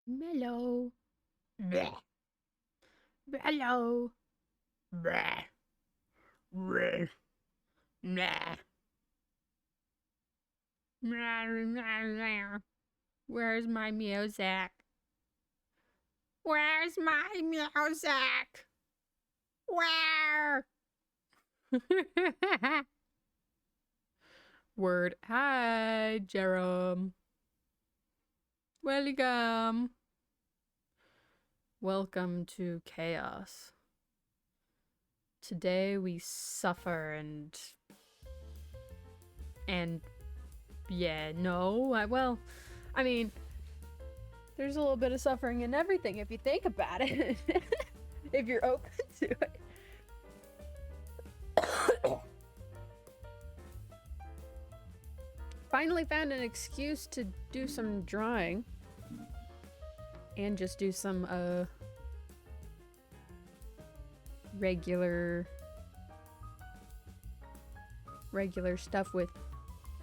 Mellow. Bleh. Mellow. Bleh. Bleh. Bleh. Where's my music? Where's my music? Where? Word. Hi, Jerome. Welcome. Welcome to chaos. Today we suffer and yeah, no. I mean, there's a little bit of suffering in everything if you think about it. If you're open to it. Finally found an excuse to do some drawing and just do some regular stuff with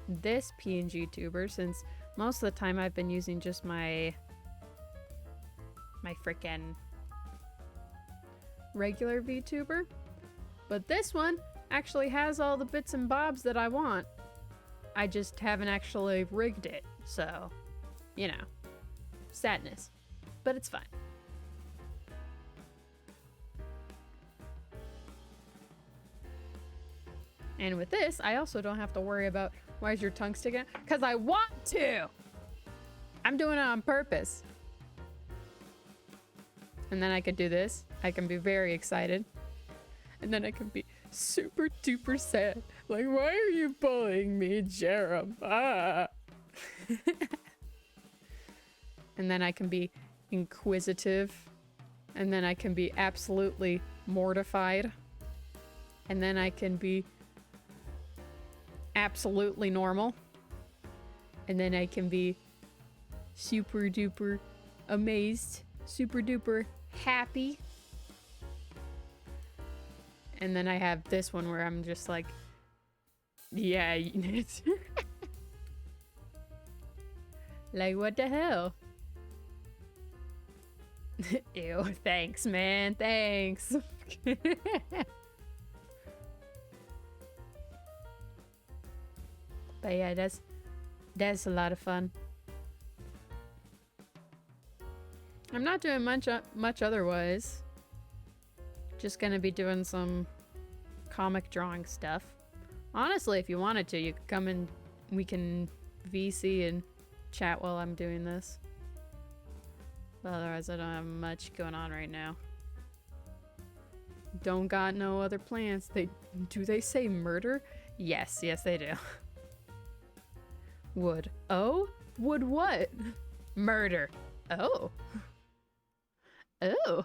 this PNG tuber, since most of the time I've been using just my frickin' regular VTuber. But this one actually has all the bits and bobs that I want. I just haven't actually rigged it, so, you know, sadness. But it's fine. And with this, I also don't have to worry about, why is your tongue sticking out? Because I want to! I'm doing it on purpose. And then I could do this. I can be very excited. And then I can be super duper sad. Like, why are you bullying me, Jerem? Ah. And then I can be inquisitive. And then I can be absolutely mortified. And then I can be absolutely normal. And then I can be super duper amazed, super duper happy. And then I have this one where I'm just like, yeah, like, what the hell? Ew, thanks, man, thanks. But yeah, that's a lot of fun. I'm not doing much otherwise. Just gonna be doing some comic drawing stuff. Honestly, if you wanted to, you could come and we can VC and chat while I'm doing this. But otherwise, I don't have much going on right now. Don't got no other plans. Do they say murder? Yes, they do. Would. Oh? Would what? Murder. Oh. Oh.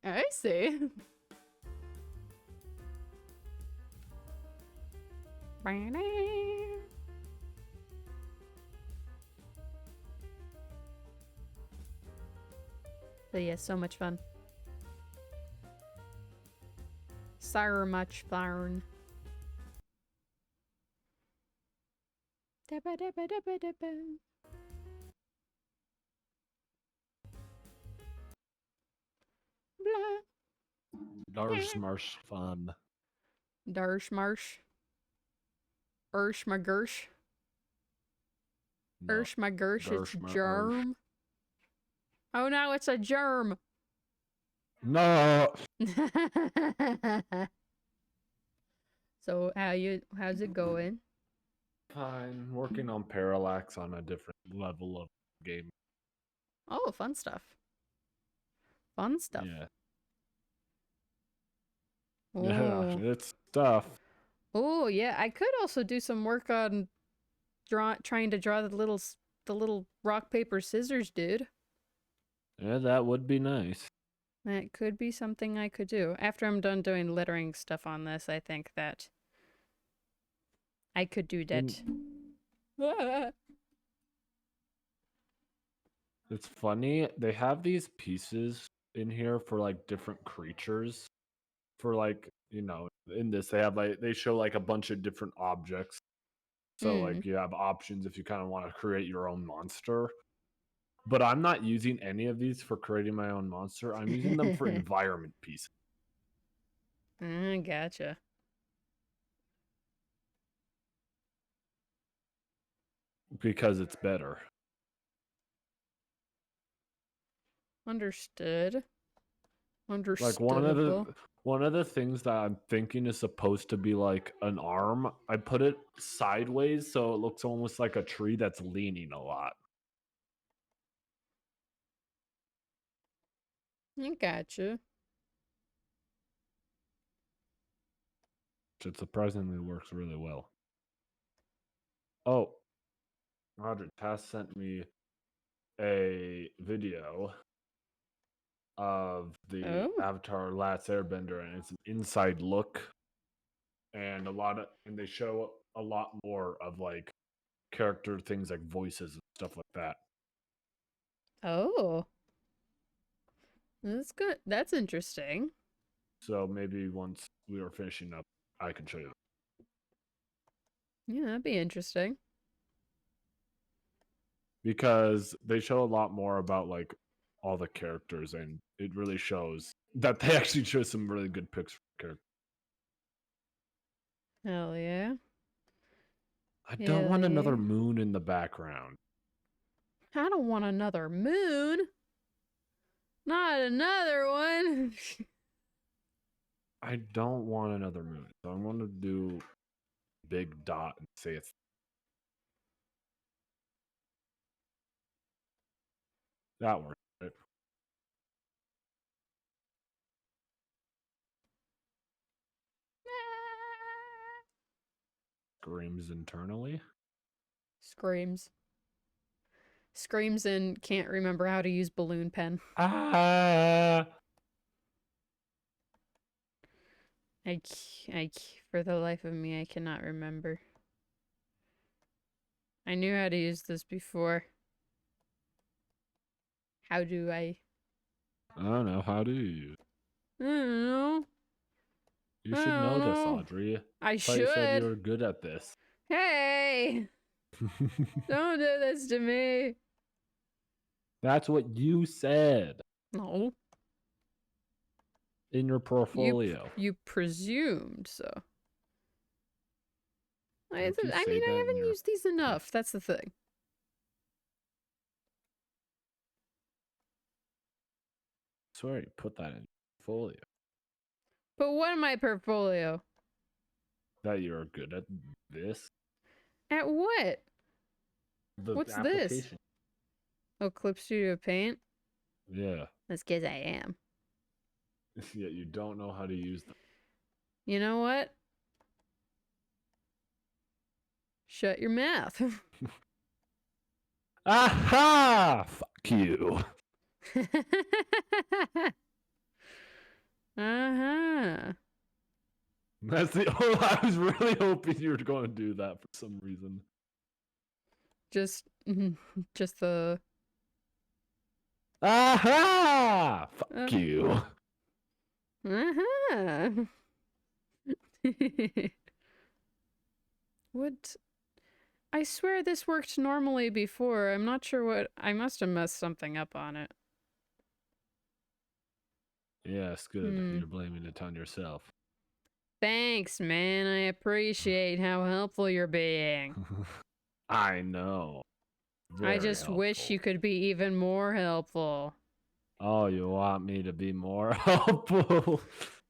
I see. But yeah, so much fun. So much fun. Darsh marsh fun. Darsh marsh. Ursh my gersh. No. Ursh my gersh, it's Darsh germ. Oh no, it's a germ. No. So how's it going? Fine. Working on Parallax on a different level of game. Oh, fun stuff. Fun stuff. Yeah. Oh. Yeah, it's tough. Oh yeah, I could also do some work on trying to draw the little rock paper scissors dude. Yeah, that would be nice. That could be something I could do. After I'm done doing lettering stuff on this, I think that I could do that. It's funny. They have these pieces in here for like different creatures. For like, you know, in this they have like they show like a bunch of different objects. So like you have options if you kind of want to create your own monster. But I'm not using any of these for creating my own monster. I'm using them for environment pieces. Gotcha. Because it's better. Understood. Like one of the things that I'm thinking is supposed to be like an arm, I put it sideways so it looks almost like a tree that's leaning a lot. I gotcha. It surprisingly works really well. Oh, Roger Tass sent me a video of the Oh. Avatar Last Airbender, and it's an inside look, and they show a lot more of like character things like voices and stuff like that. Oh. That's good. That's interesting. So maybe once we are finishing up, I can show you. Yeah, that'd be interesting. Because they show a lot more about like all the characters, and it really shows that they actually show some really good pics for characters. Hell yeah. I don't Hell want yeah. another moon in the background. I don't want another moon. Not another one. I don't want another moon. So I'm going to do big dot and say it's that works, right? Screams internally. Screams. Screams and can't remember how to use balloon pen. Ah! For the life of me, I cannot remember. I knew how to use this before. How do I? I don't know. How do you? I don't know. You should know this, Audrey. I thought you said you should. were good at this. Hey! Don't do this to me. That's what you said No. in your portfolio. You presumed so. I Don't you say mean, I that in haven't your- used these enough. That's the thing. I swear you put that in your portfolio. But what in my portfolio? That you're good at this. At what? The What's this? application. Oh, Clip Studio Paint? Yeah. That's because I am. Yet you don't know how to use them. You know what? Shut your mouth. Aha! Fuck you. Uh-huh. That's the. Oh, I was really hoping you were going to do that for some reason. Just the... Aha! Fuck you. Uh-huh. What? I swear this worked normally before. I'm not sure what... I must have messed something up on it. Yes, good. You're blaming it on yourself. Thanks, man. I appreciate how helpful you're being. I know. I just wish you could be even more helpful. Oh, you want me to be more helpful?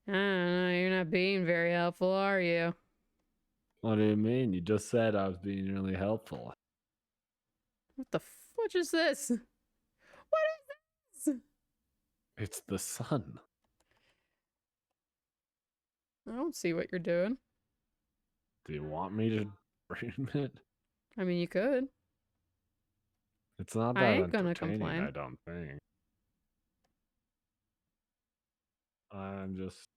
I don't know. You're not being very helpful, are you? What do you mean? You just said I was being really helpful. What the fudge is this? What is this? It's the sun. I don't see what you're doing. Do you want me to bring it? I mean, you could. It's not I that ain't gonna entertaining, complain. I don't think. I'm just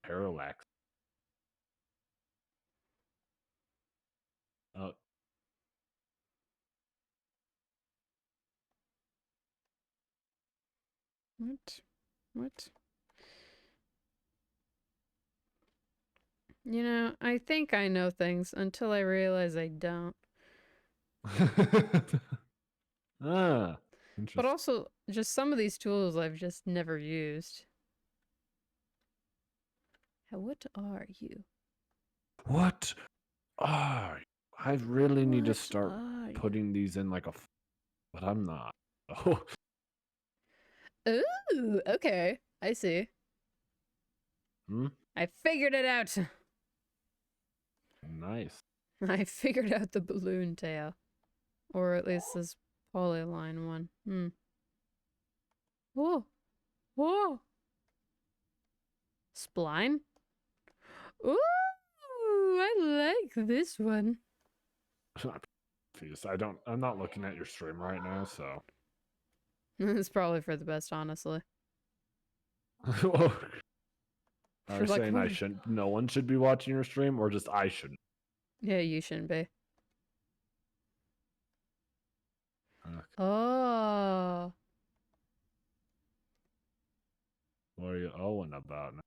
parallax. Oh. What? What? You know, I think I know things until I realize I don't. Ah. But also, just some of these tools I've just never used. What are you? What are you? I really need to start putting these in like a... But I'm not. Oh. Ooh, okay. I see. I figured it out. Nice. I figured out the balloon tail. Or at least this polyline one. Whoa. Whoa. Spline? Ooh, I like this one. I'm not looking at your stream right now, so. It's probably for the best, honestly. Are you saying I shouldn't? No one should be watching your stream, or just I shouldn't? Yeah, you shouldn't be. Okay. Oh. What are you owing about now?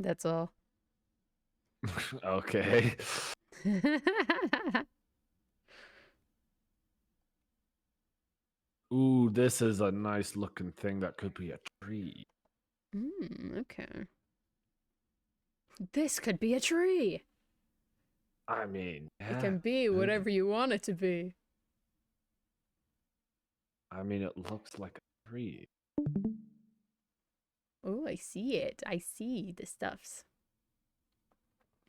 That's all. Okay. Ooh, this is a nice looking thing that could be a tree. Okay. This could be a tree. I mean, yeah, it can be whatever you want it to be. I mean, it looks like a tree. Oh, I see it. I see the stuffs.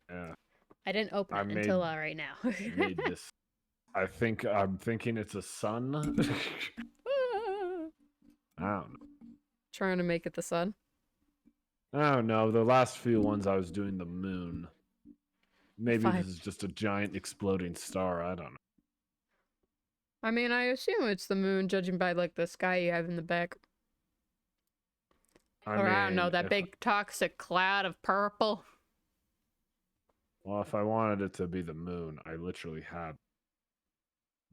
Yeah. I didn't open it until right now. made this. I'm thinking it's a sun. I don't know. Trying to make it the sun. I don't know. The last few ones I was doing the moon. Maybe this is just a giant exploding star. I don't know. I mean, I assume it's the moon, judging by like the sky you have in the back. I don't know, that big toxic cloud of purple. Well, if I wanted it to be the moon, I literally had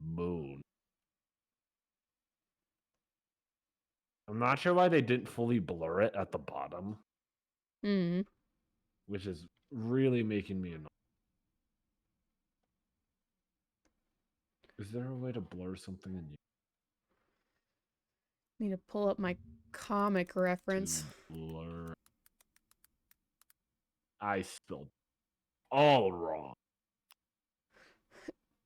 moon. I'm not sure why they didn't fully blur it at the bottom. Which is really making me annoyed. Is there a way to blur something in you? Need to pull up my comic reference. Blur. I spelled all wrong.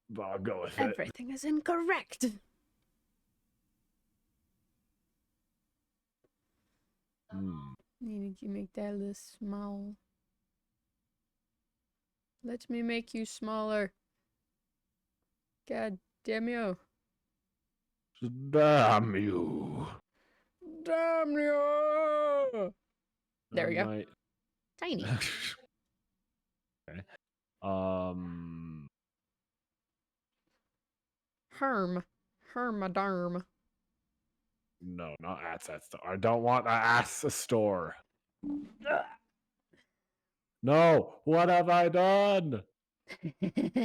But I'll go with it. Everything is incorrect. Need to make that a little small. Let me make you smaller. God damn you. Damn you. Damn you. There we go. Tiny. Okay. Hermadarm. No, not at that store. I don't want to ask a store. No, what have I done?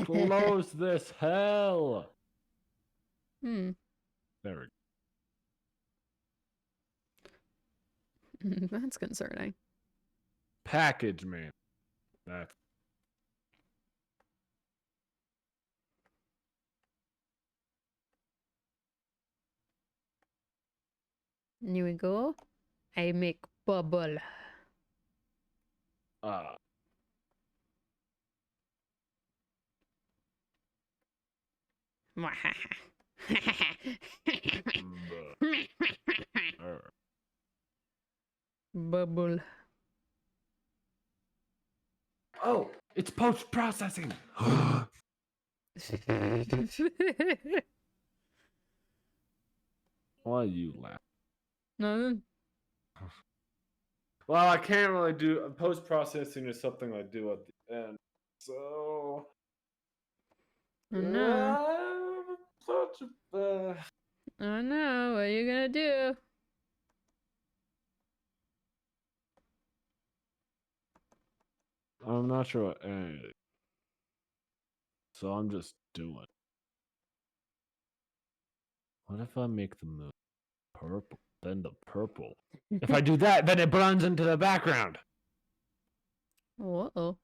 Close this hell. There we go. That's concerning. Package man. That's... Here we go. I make bubble. Bubble. Oh, it's post-processing. Why you laugh? Nothing. Well, I can't really do post-processing is something I do at the end. So no. Such a Oh no, what are you gonna do? I'm not sure what so I'm just doing. What if I make the moon purple? Then the purple. If I do that, then it blends into the background. Uh-oh.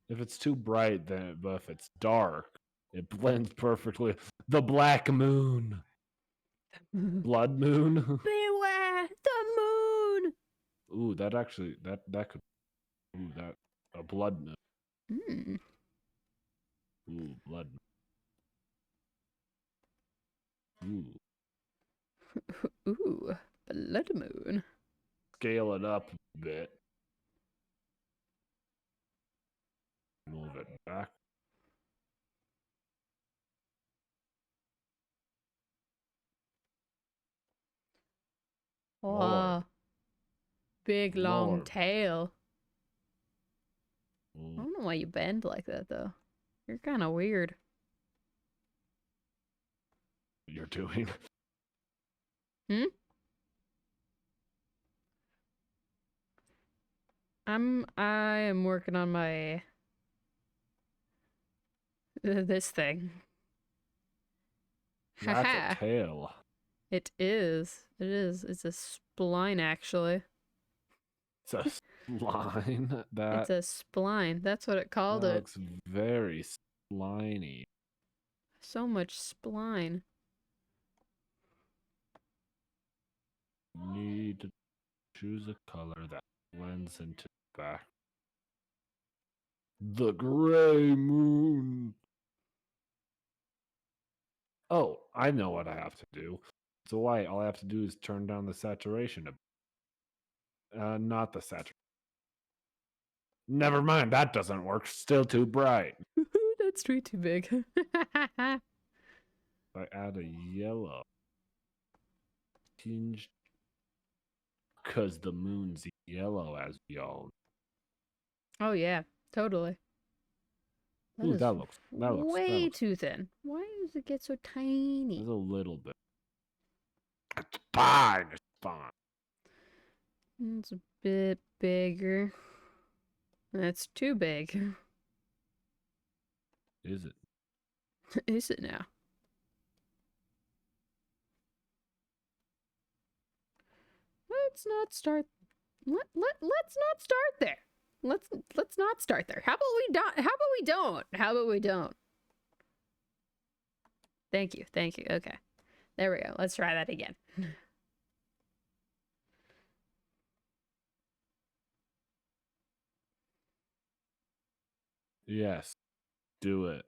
If it's too bright, then but if it's dark, it blends perfectly. The black moon. Blood moon. Beware the moon. Ooh, that actually that could. Ooh, that a blood moon. Mm. Ooh, blood. Ooh. Ooh, blood moon. Scale it up a bit. Move it back. Oh, big long More. tail. Ooh. I don't know why you bend like that though. You're kind of weird. You're doing. Hmm? I am working on my this thing. That's a Haha. tail. It is. It is. It's a spline actually. It's a line It's that a spline. That's what it called it. looks very slimy. So much spline. Need to choose a color that blends into the back. The gray moon. Oh, I know what I have to do. It's white. All I have to do is turn down the saturation. Not the saturation. Never mind. That doesn't work. Still too bright. That's way too big. I add a yellow tinge because the moon's yellow, as we all. Oh yeah, totally. Ooh, That that way looks. too thin. Why does it get so tiny? There's a little bit. It's fine. It's fine. It's a bit bigger. That's too big. Is it? Is it now? Let's not start. Let's not start there. Let's not start there. How about we don't? How about we don't? How about we don't? Thank you. Thank you. Okay. There we go. Let's try that again. Yes. Do it.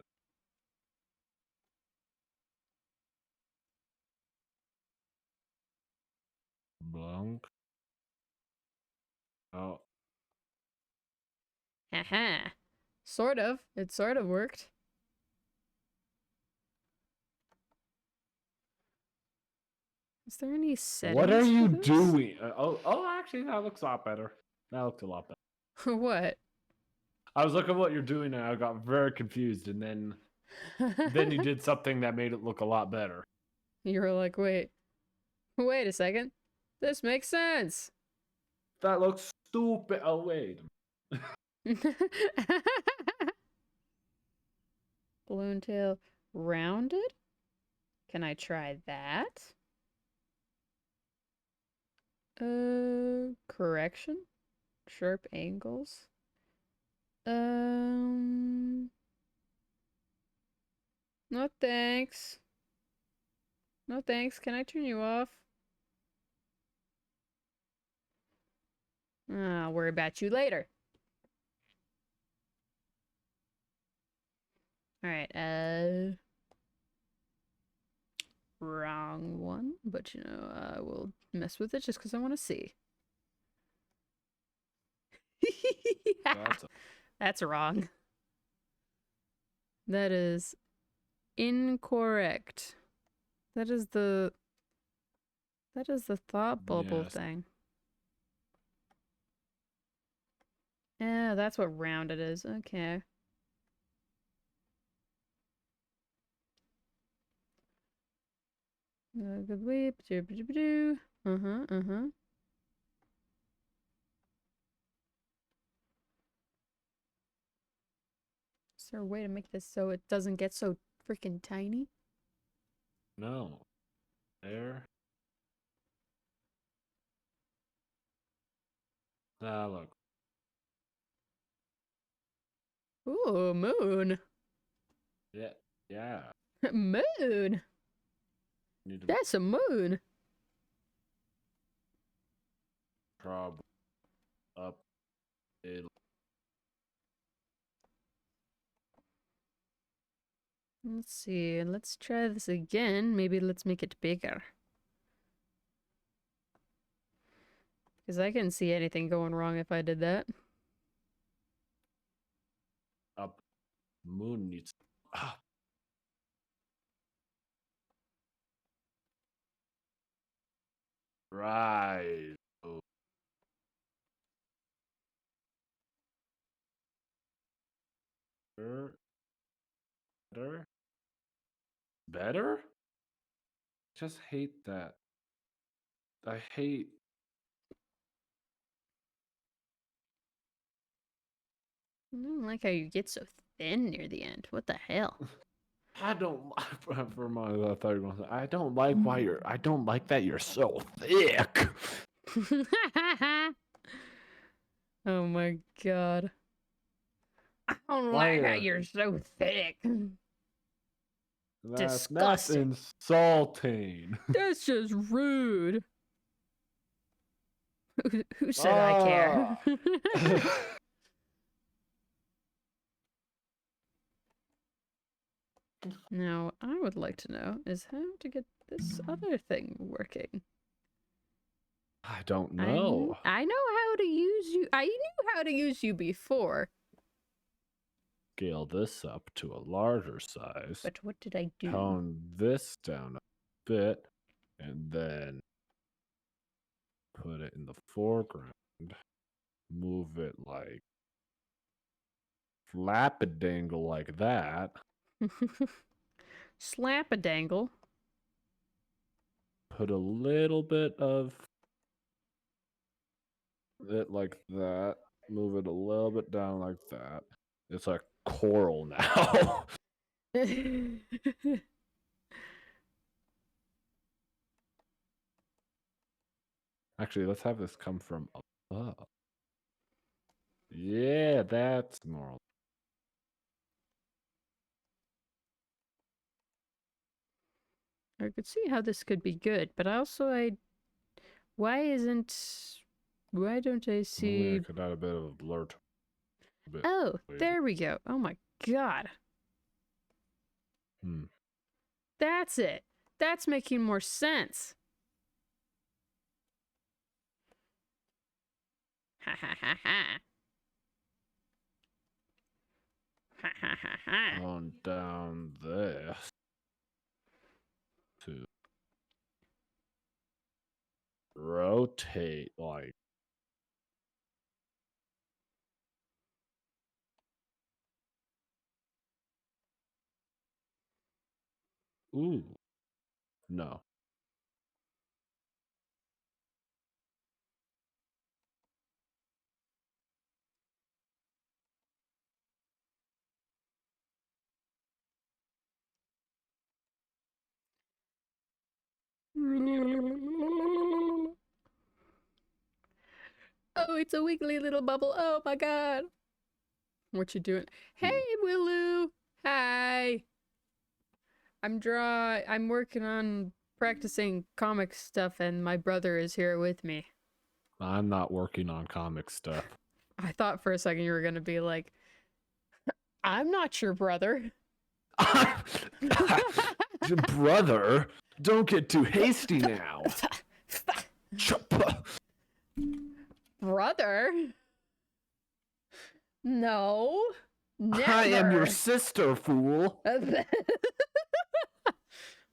Blanc. Oh. Haha. Sort of. It sort of worked. Is there any settings? What are you for this? doing? Actually, that looks a lot better. That looked a lot better. What? I was looking at what you're doing and I got very confused, and then you did something that made it look a lot better. You were like, wait a second. This makes sense. That looks stupid. Oh wait. Balloon tail rounded? Can I try that? Correction? Sharp angles? No thanks. No thanks. Can I turn you off? I'll worry about you later. Alright, wrong one. But, you know, I will mess with it just because I want to see. That's wrong. That is incorrect. That is the thought bubble thing. Yeah, that's what rounded is. Okay. Good weep. Uh-huh. Is there a way to make this so it doesn't get so freaking tiny? No. There. Ah, look. Ooh, moon. Yeah. Yeah. Moon. Need to That's a moon. probably up a. Let's see. Let's try this again. Maybe let's make it bigger. Because I couldn't see anything going wrong if I did that. Up. Moon needs. Ah. Right. Oh. Better. Better. Just hate that. I hate. I don't like how you get so thin near the end. What the hell? I don't. For my, I thought you were gonna say, I don't like why you're. I don't like that you're so thick. Oh my god. I don't Why like how you're so thick. That's Disgusting. insulting. That's just rude. Who said I care? Now, I would like to know is how to get this other thing working. I don't know. I know how to use you. I knew how to use you before. Scale this up to a larger size. But what did I do? Tone this down a bit, and then put it in the foreground. Move it like flap-a-dangle like that. Slap a dangle. Put a little bit of it like that. Move it a little bit down like that. It's like coral now. Actually, let's have this come from above. Yeah, that's more. I could see how this could be good, but also why don't I see? I could add a bit of a blur. Oh, there we go. Oh my god. That's it. That's making more sense. Ha ha ha ha. Ha ha ha ha. On down this to rotate like. Ooh. No. Oh, it's a wiggly little bubble. Oh my god. What you doing? Hey, Willow. Hi. I'm working on practicing comic stuff and my brother is here with me. I'm not working on comic stuff. I thought for a second you were going to be like, I'm not your brother. Brother, don't get too hasty now. Brother? No. Never. I am your sister, fool.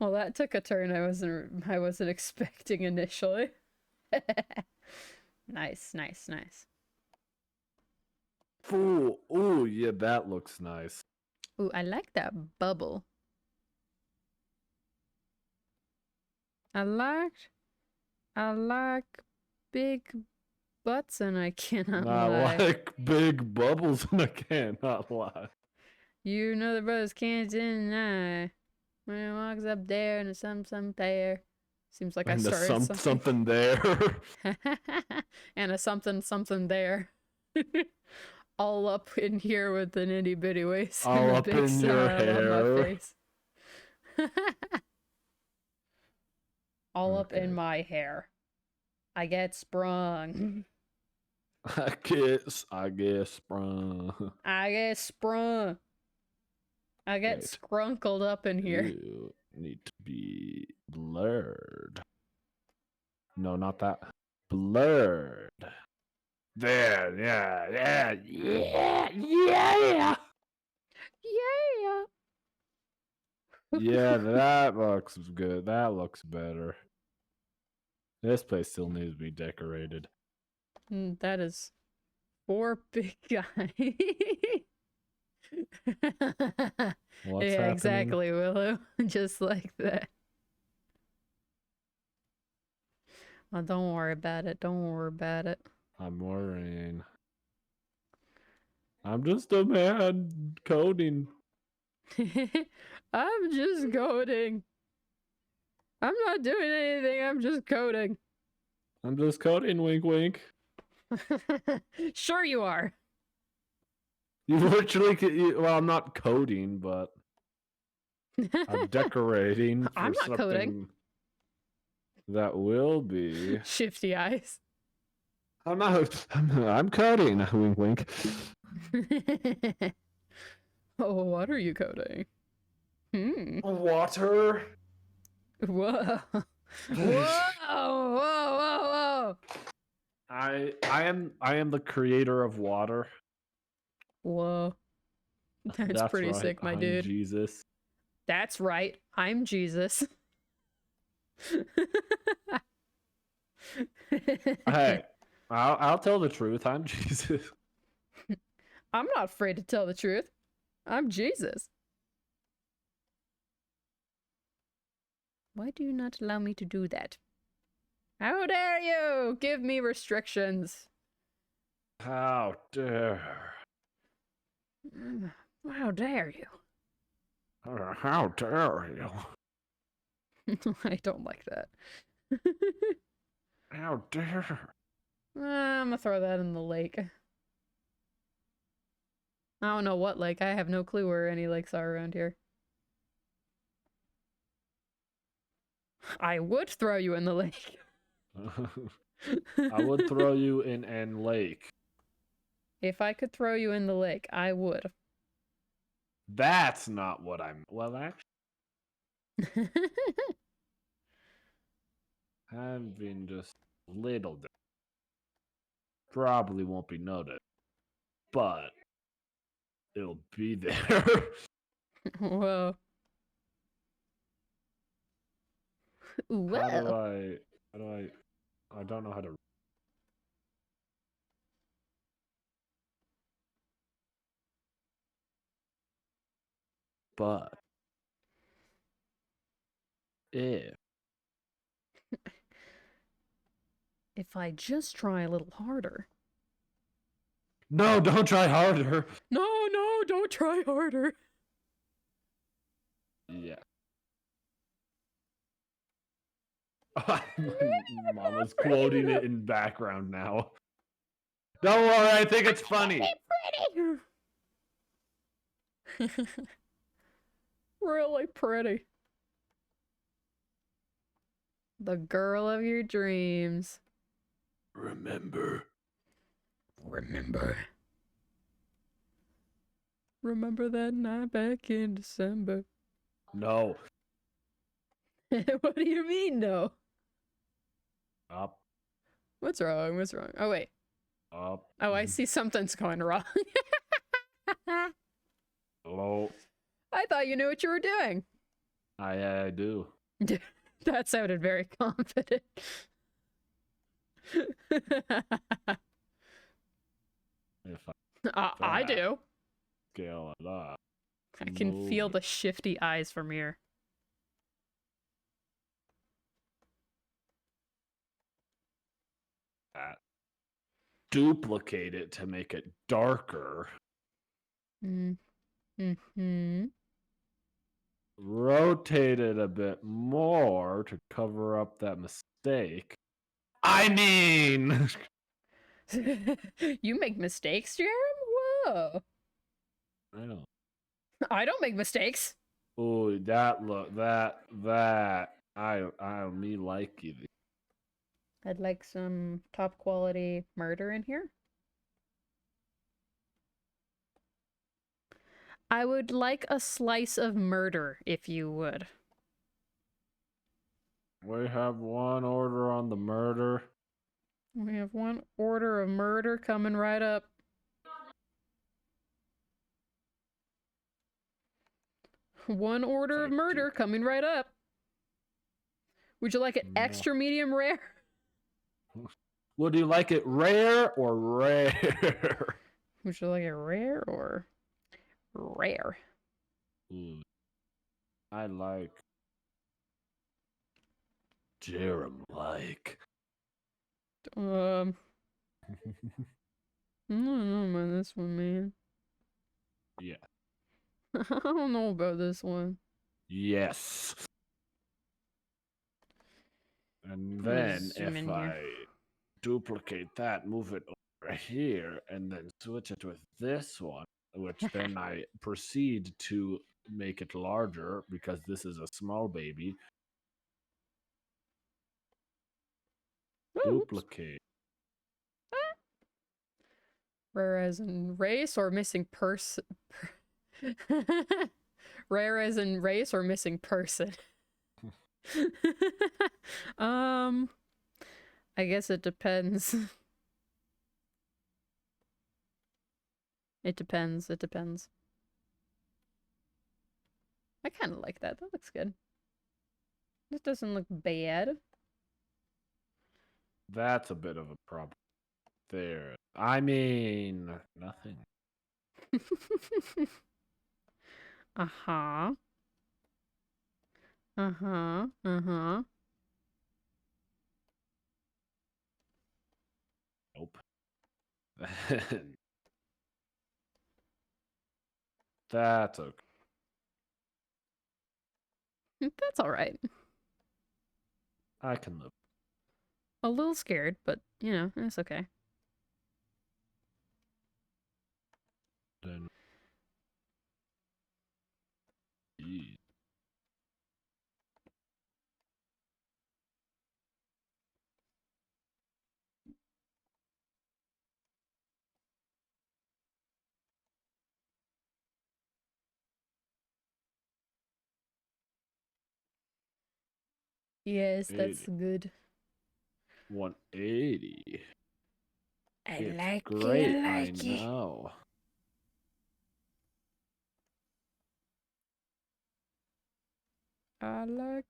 Well, that took a turn I wasn't expecting initially. Nice. Fool. Ooh, yeah, that looks nice. Ooh, I like that bubble. I like big butts and I cannot lie. I like big bubbles and I cannot lie. You know the brothers can't deny. When he walks up there and some there. Seems like and I started something there. And a something there. all up in here with an itty bitty waist all and a up big in your smile on my hair. face. All up in my hair. I get sprung. I guess sprung. I get sprung. I get scrunkled up in here. You need to be blurred. No, not that. Blurred. There, yeah. Yeah. Yeah, that looks good. That looks better. This place still needs to be decorated. That is 4 big guys. What's yeah, happening? exactly, Willow. Just like that. Oh, don't worry about it. Don't worry about it. I'm worrying. I'm just a man coding. I'm just coding. I'm not doing anything. I'm just coding. I'm just coding, wink, wink. Sure you are. You literally, well, I'm not coding, but I'm decorating for I'm not something coding. That will be. Shifty eyes. I'm coding, wink, wink. Oh, what are you coding? Water. Whoa. Whoa. I am the creator of water. Whoa. That's pretty right. sick, my I'm dude. Jesus. That's right. I'm Jesus. Hey, I'll tell the truth. I'm Jesus. I'm not afraid to tell the truth. I'm Jesus. Why do you not allow me to do that? How dare you give me restrictions? How dare. How dare you? How dare you? I don't like that. How dare. I'm gonna throw that in the lake. I don't know what lake. I have no clue where any lakes are around here. I would throw you in the lake. I would throw you in an lake. If I could throw you in the lake, I would. That's not what I'm. Well, actually, I've been just little. Probably won't be noted, but it'll be there. Whoa. Whoa. How do I? I don't know how to. But if I just try a little harder. No, don't try harder. No, don't try harder. Yeah. Mama's quoting it in background now. Don't worry, I think it's funny. Pretty. Really pretty. The girl of your dreams. Remember. Remember that night back in December. No. What do you mean, no? Up. What's wrong? Oh, wait. Up. Oh, I see something's going wrong. Hello. I thought you knew what you were doing. I do. That sounded very confident. If I do. Scale it up. I can feel the shifty eyes from here. Duplicate it to make it darker. Mm-hmm. Rotate it a bit more to cover up that mistake. I mean... You make mistakes, Jerem? Oh. I know. I don't make mistakes. Oh, I me like it. I'd like some top quality murder in here. I would like a slice of murder, if you would. We have one order on the murder. We have one order of murder coming right up. One order of murder coming right up. Would you like it extra medium rare? Would you like it rare or rare? Would you like it rare or rare? Ooh, I like Jerem like. I don't know about this one, man. Yeah. I don't know about this one. Yes. And then if I duplicate that, move it over here, and then switch it with this one, which then I proceed to make it larger because this is a small baby. Duplicate. Rare as in race or missing person? Rare as in race or missing person? I guess it depends. It depends. It depends. I kind of like that. That looks good. This doesn't look bad. That's a bit of a problem. There. I mean, nothing. Uh-huh. Uh-huh. Uh-huh. Nope. That's okay. That's all right. I can live. A little scared, but, you know, it's okay. Then. Yes, that's good. 180. It's like great, it, I know. I like.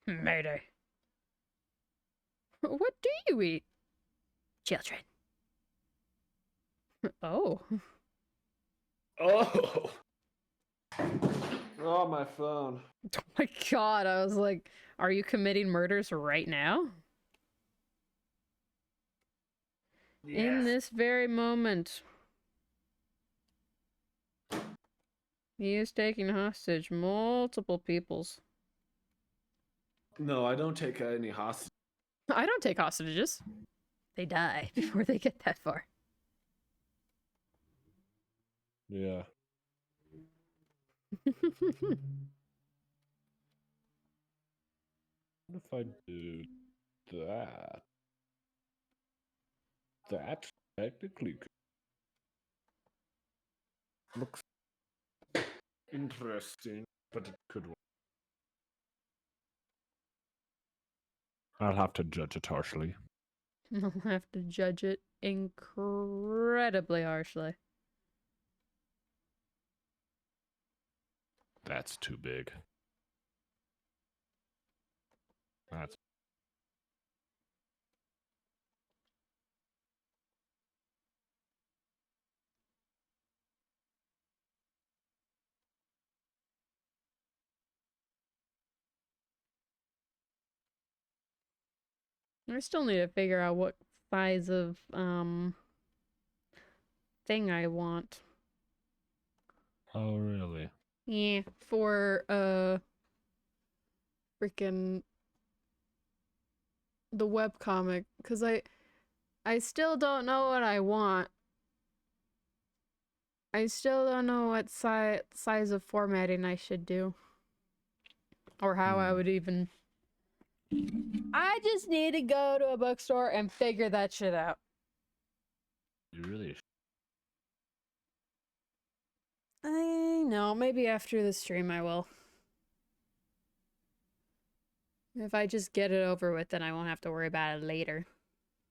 Mayday. What do you eat? Children. Oh. Oh. Oh, my phone. Oh my god, I was like, are you committing murders right now? Yes. In this very moment. He is taking hostage multiple peoples. No, I don't take any hostage. I don't take hostages. They die before they get that far. Yeah. What if I do that? That technically looks interesting, but it could work. I'll have to judge it harshly. I'll have to judge it incredibly harshly. That's too big. That's I still need to figure out what size of thing I want. Oh, really? Yeah, for freaking the webcomic because I still don't know what I want. I still don't know what size of formatting I should do. Or how I would even... I just need to go to a bookstore and figure that shit out. You really I know, maybe after the stream I will. If I just get it over with, then I won't have to worry about it later.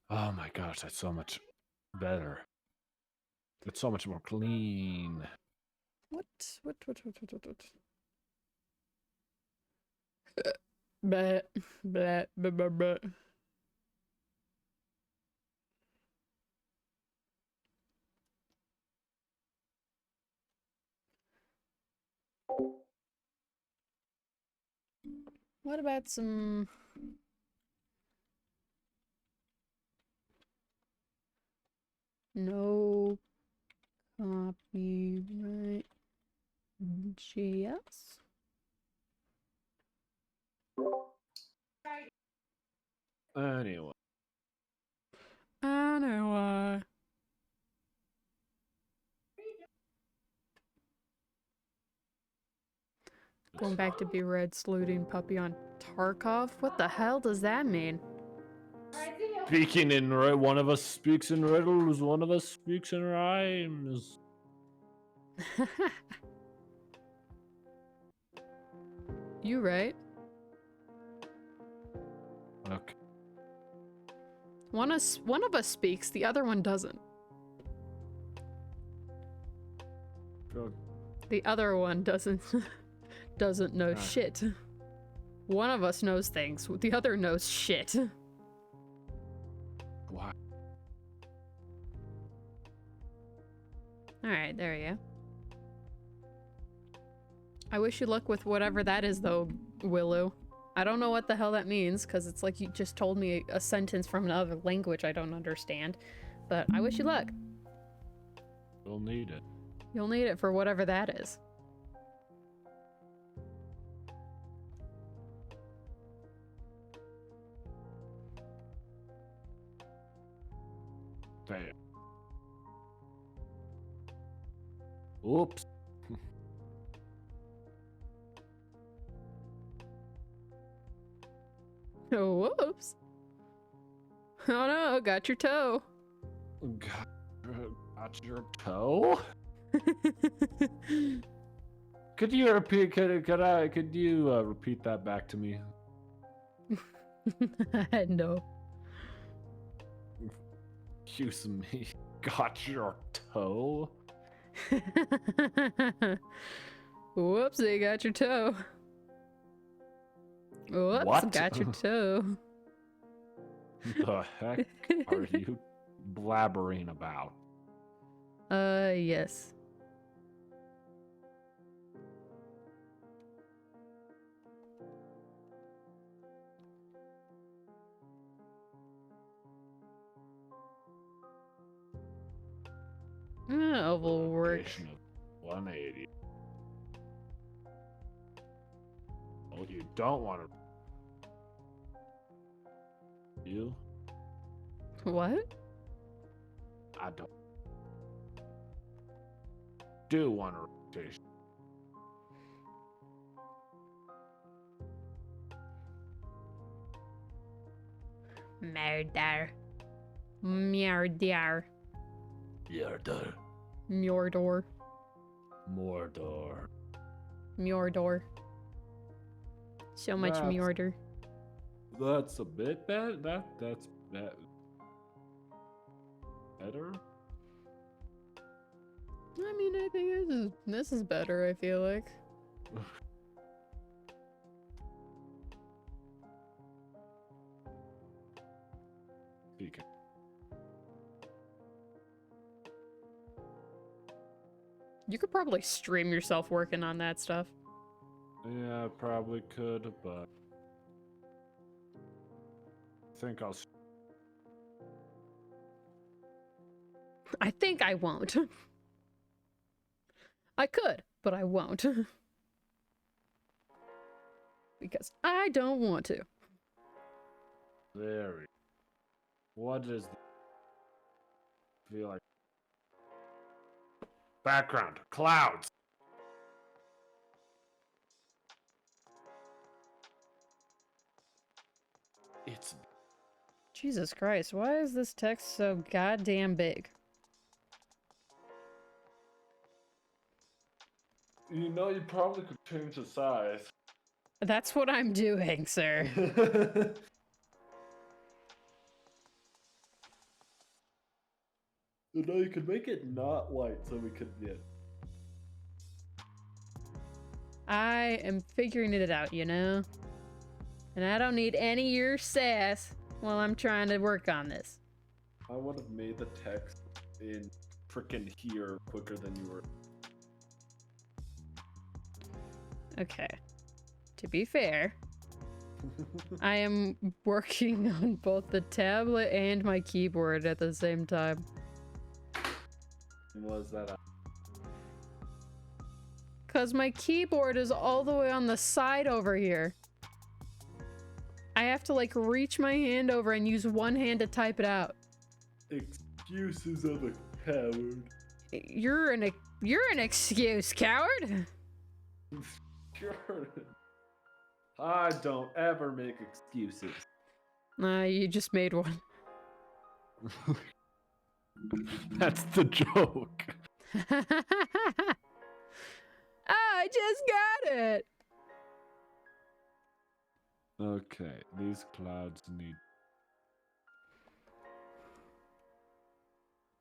Oh my gosh, that's so much better. It's so much more clean. What? Bleh, bleh, bleh, bleh, bleh. What about some... No copyright JS? Anyway. Anyway. Going back to be red saluting puppy on Tarkov? What the hell does that mean? Speaking in one of us speaks in riddles, one of us speaks in rhymes. You right. Okay. One of us speaks, the other one doesn't. Good. The other one doesn't know shit. One of us knows things, the other knows shit. Wow. Alright, there we go. I wish you luck with whatever that is though, Willow. I don't know what the hell that means, because it's like you just told me a sentence from another language I don't understand. But I wish you luck. You'll need it. You'll need it for whatever that is. Damn. Oops. Oh, whoops. Oh no, got your toe. Got your toe? Could you repeat? Could you repeat that back to me? No. Excuse me. Got your toe? Whoops, they got your toe. Whoops, What? got your toe. The heck are you blabbering about? Yes. Will work. Location of 180. Oh, you don't want to. You? What? I don't. Do want a rotation. Murder. Murder. Mordor. Mordor. Mordor. Mordor. So much Mordor. That's a bit bad. That's better. I mean, I think this is better, I feel like. Speaking. You could probably stream yourself working on that stuff. Yeah, I probably could, but I think I'll. I think I won't. I could, but I won't. because I don't want to. Very. What is feel like background clouds. It's Jesus Christ, why is this text so goddamn big? you probably could change the size. That's what I'm doing, sir. You could make it not white so we could I am figuring it out, you know? And I don't need any of your sass while I'm trying to work on this. I would have made the text in frickin' here quicker than you were. Okay. To be fair, I am working on both the tablet and my keyboard at the same time. Was that Because my keyboard is all the way on the side over here. I have to, like, reach my hand over and use one hand to type it out. excuses of a coward? You're an excuse, coward! Sure. I don't ever make excuses. Nah, you just made one. That's the joke. I just got it! Okay, these clouds need...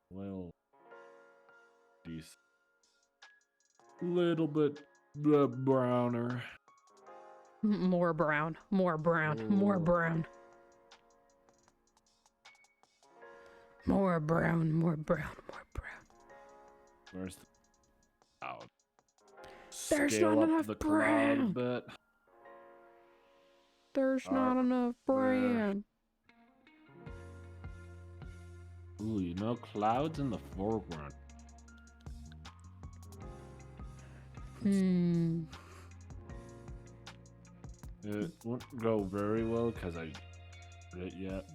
Well... These... Little bit browner. More brown, more brown, more brown. More brown, more brown, more brown. Where's the cloud? There's Scale not up enough the brown. cloud bit. There's not enough brown. Ooh, clouds in the foreground. It won't go very well because I did it yet.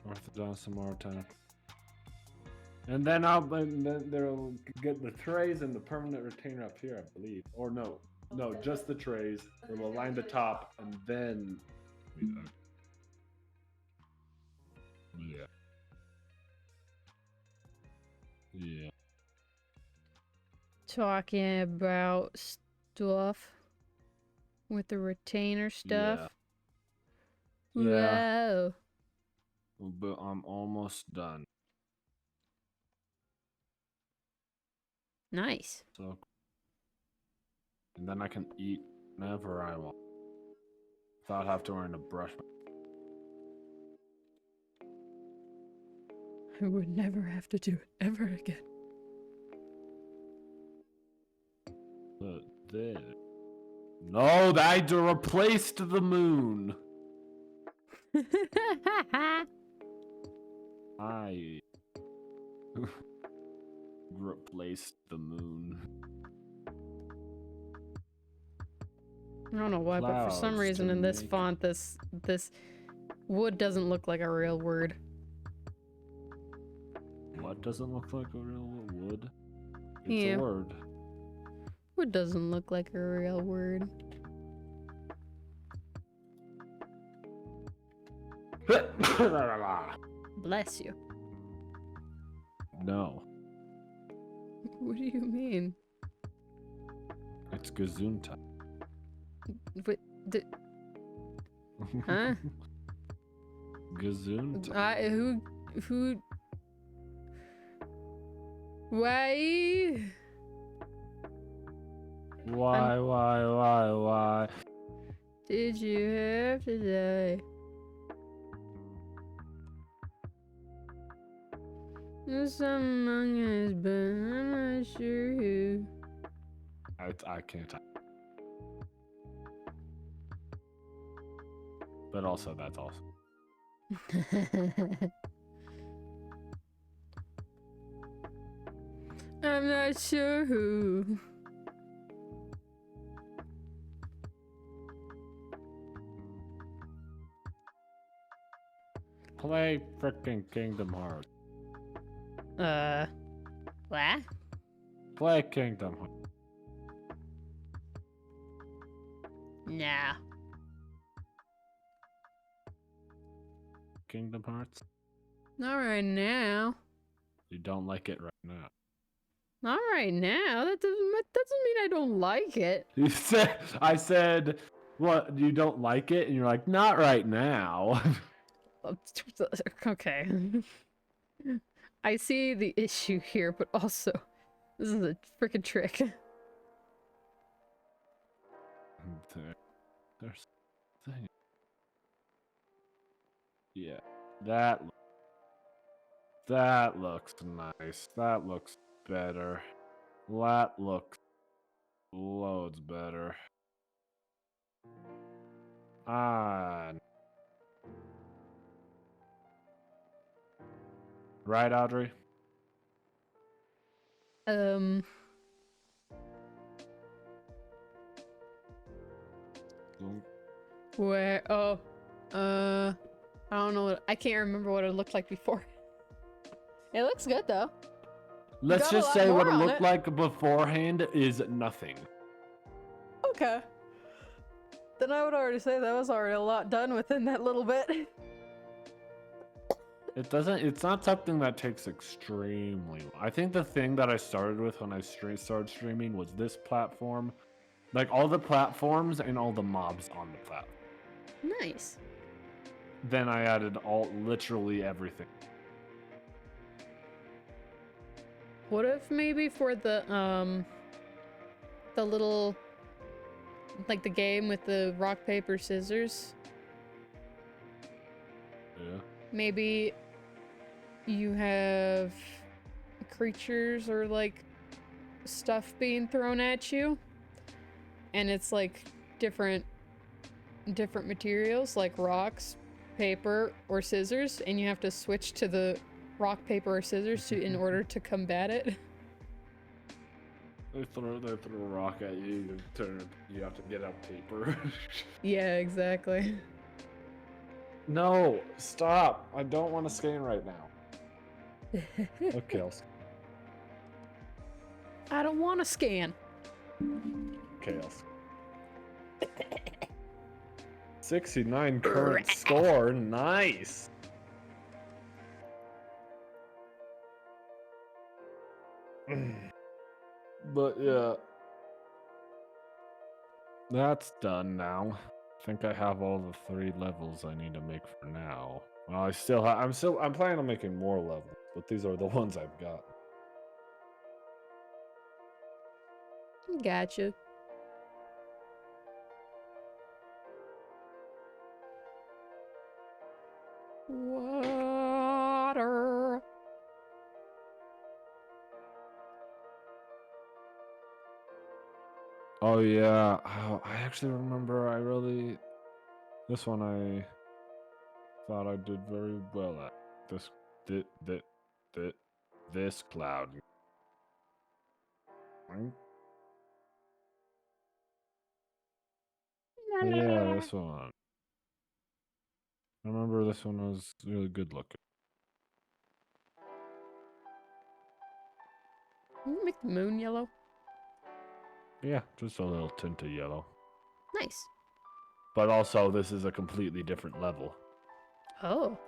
Martha down some more time. And then they'll get the trays and the permanent retainer up here, I believe. Or no, just the trays. We'll align the top and then. Yeah. Yeah. Talking about stuff with the retainer stuff. Yeah. Whoa. But I'm almost done. Nice. So, and then I can eat whenever I want without having to brush my... I would never have to do it ever again. But then... No, I replaced the moon! I replaced the moon. I don't know why, but for some reason in this font, this wood doesn't look like a real word. What doesn't look like a real wood? It's Yeah. a word. Wood doesn't look like a real word. Bless you. No. What do you mean? It's Gesundheit. What? Huh? Gesundheit. Who? Why? Why? Did you have to die? There's some among us, but I'm not sure who. I can't. But also, that's awesome. I'm not sure who. Play frickin' Kingdom Hearts. What? Play Kingdom Hearts. Nah. Kingdom Hearts? Not right now. You don't like it right now. Not right now. That doesn't mean I don't like it. You said, I said, what, you don't like it? And you're like, not right now. Okay. I see the issue here, but also, this is a freaking trick. There's thing. Yeah, that looks nice. That looks better. That looks loads better. On. Right, Audrey? Where? Oh, I don't know. I can't remember what it looked like before. It looks good though. Let's just say what it looked like beforehand is nothing. Okay. Then I would already say that was already a lot done within that little bit. It's not something that takes extremely long. I think the thing that I started with when I started streaming was this platform. Like all the platforms and all the mobs on the platform. Nice. Then I added literally everything. What if maybe for the little, like the game with the rock, paper, scissors? Yeah. Maybe you have creatures or like stuff being thrown at you, and it's like different materials like rocks, paper, or scissors, and you have to switch to the rock, paper, or scissors in order to combat it. They throw a rock at you. You have to get out paper. Yeah, exactly. No, stop! I don't want to scan right now. Okay, I'll scan. I don't want to scan. Okay, I'll scan. 69 current score, nice. But yeah, that's done now. I think I have all the 3 levels I need to make for now. Well, I'm planning on making more levels, but these are the ones I've got. Gotcha. Water. Oh yeah, I actually remember this one I thought I did very well at. This cloud. Yeah, this one. I remember this one was really good looking. Can you make the moon yellow? Yeah, just a little tint of yellow. Nice. But also, this is a completely different level. Oh.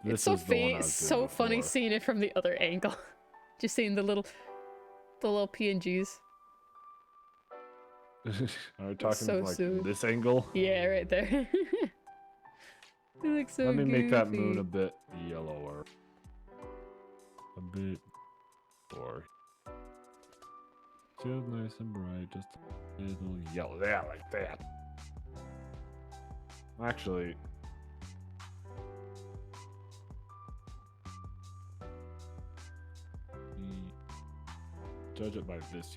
This It's so funny seeing it from the other angle. Just seeing the little PNGs. Are we talking So like soon. this angle? Yeah, right there. They look so Let me make that goofy. moon a bit yellower. A bit more. Still nice and bright, just a little yellow. Yeah, like that. Actually, judge it by this.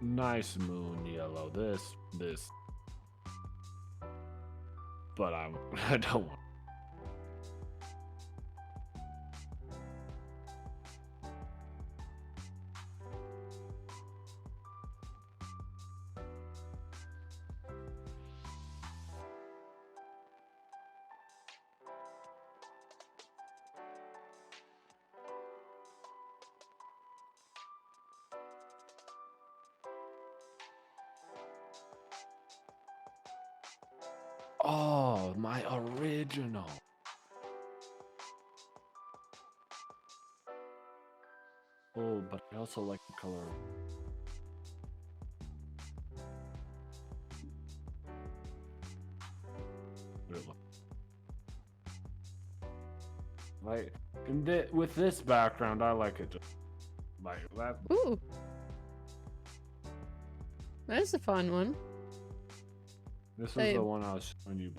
nice moon yellow. This. But I don't want. Oh, my original. Oh, but I also like the color. Like, with this background, I like it just like that. Ooh. That's a fun one. This was the one I was showing you.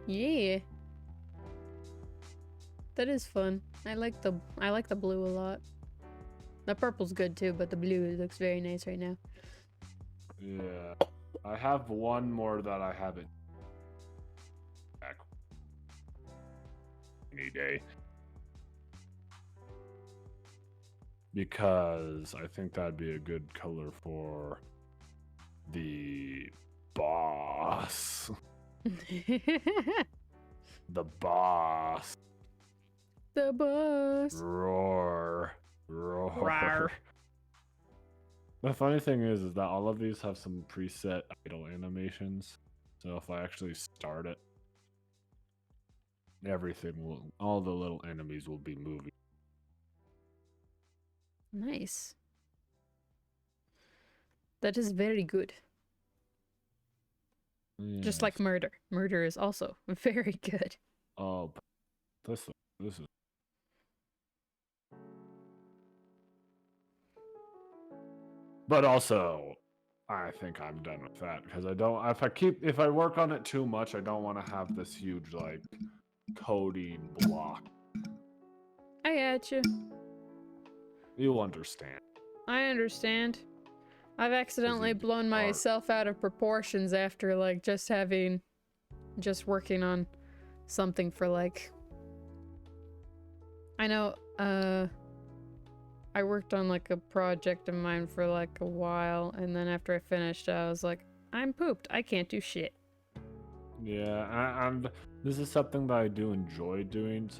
Yeah. That is fun. I like the blue a lot. The purple's good too, but the blue looks very nice right now. Yeah. I have one more that I haven't. Any day. Because I think that'd be a good color for the boss. The boss. The boss. Roar. Rawr. The funny thing is that all of these have some preset idle animations. So if I actually start it, all the little enemies will be moving. Nice. That is very good. Yes. Just like murder. Murder is also very good. Oh, this is. But also, I think I'm done with that because I don't. If I work on it too much, I don't want to have this huge like coding block. I got you. You understand. I understand. I've accidentally blown myself out of proportions after like just working on something for like, I know, I worked on like a project of mine for like a while, and then after I finished, I was like, I'm pooped. I can't do shit. Yeah, and this is something that I do enjoy doing.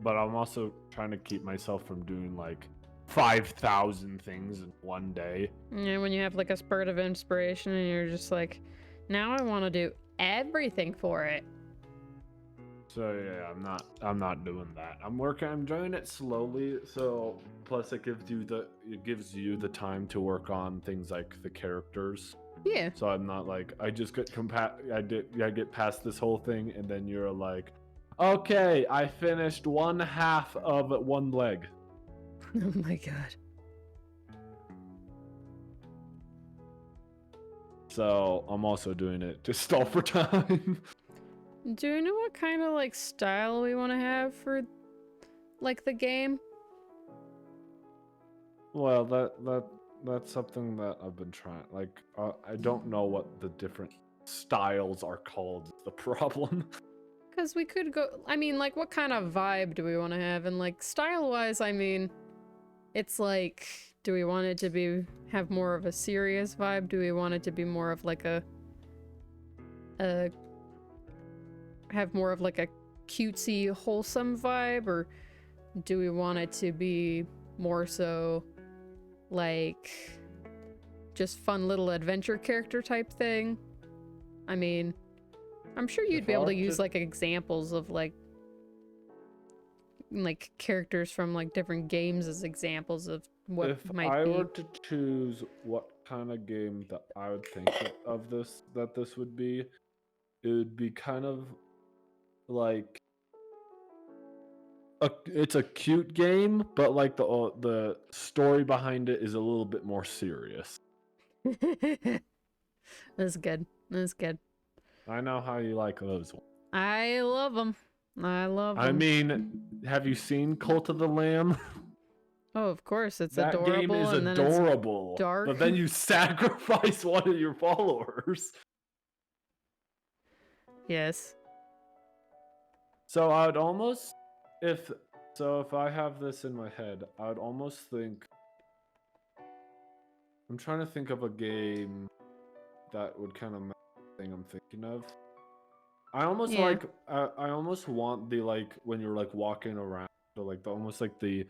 But I'm also trying to keep myself from doing like 5,000 things in one day. And when you have like a spurt of inspiration, and you're just like, now I want to do everything for it. So yeah, I'm not doing that. I'm doing it slowly. So plus it gives you the time to work on things like the characters. Yeah. So I'm not like I just get I get past this whole thing and then you're like, okay, I finished one half of one leg. Oh my god. So I'm also doing it to stall for time. Do you know what kind of like style we want to have for like the game? Well, that's something that I've been trying. Like, I don't know what the different styles are called. Is the problem? Because we could go. I mean, like, what kind of vibe do we want to have? And like, style-wise, I mean, it's like, do we want it to have more of a serious vibe? Do we want it to be more of like have more of like a cutesy, wholesome vibe, or do we want it to be more so like just fun little adventure character type thing? I mean, I'm sure you'd be able to use like examples of like characters from like different games as examples of what might be. If I were to choose what kind of game that I would think of this would be, it would be kind of like it's a cute game, but like the story behind it is a little bit more serious. That's good. That's good. I know how you like those ones. I love them. I love them. I mean, have you seen Cult of the Lamb? Oh, of course, it's That adorable. game is and then adorable, it's dark. but then you sacrifice one of your followers. Yes. So I would almost, if I have this in my head, I would almost think. I'm trying to think of a game that would kind of match the thing I'm thinking of. I almost I almost want the like when you're like walking around, or like the almost like the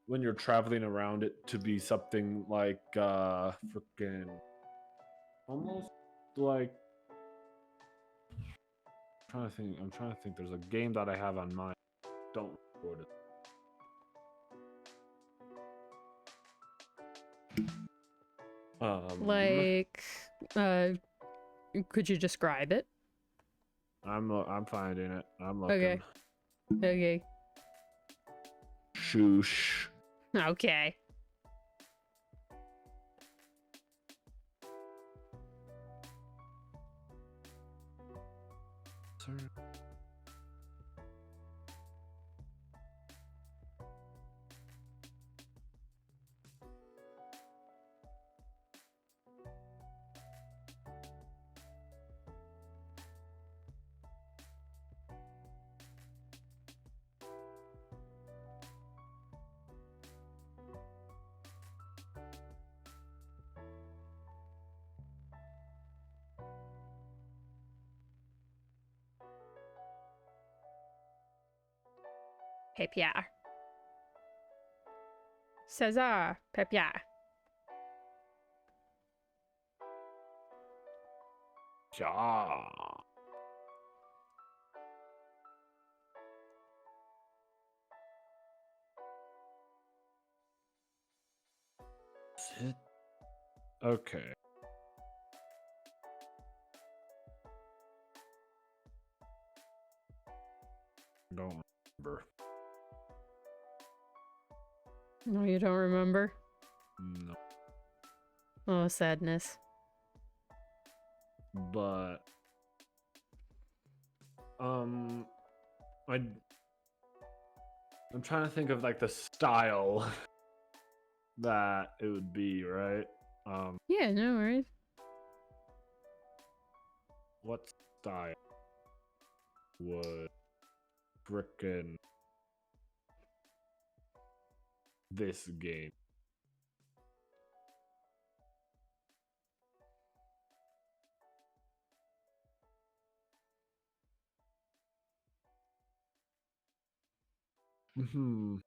when you're traveling around it to be something like freaking almost like I'm trying to think there's a game that I have on mind. Don't remember what Like, could you describe it? I'm finding it. I'm looking. Okay. Okay. Shoosh. Okay. Sorry. Papier. César. Papier. Yeah. Sit. Okay. Don't remember. No, you don't remember? No. Oh, sadness. But I'm trying to think of like the style that it would be, right? Yeah, no worries. What style would frickin' this game?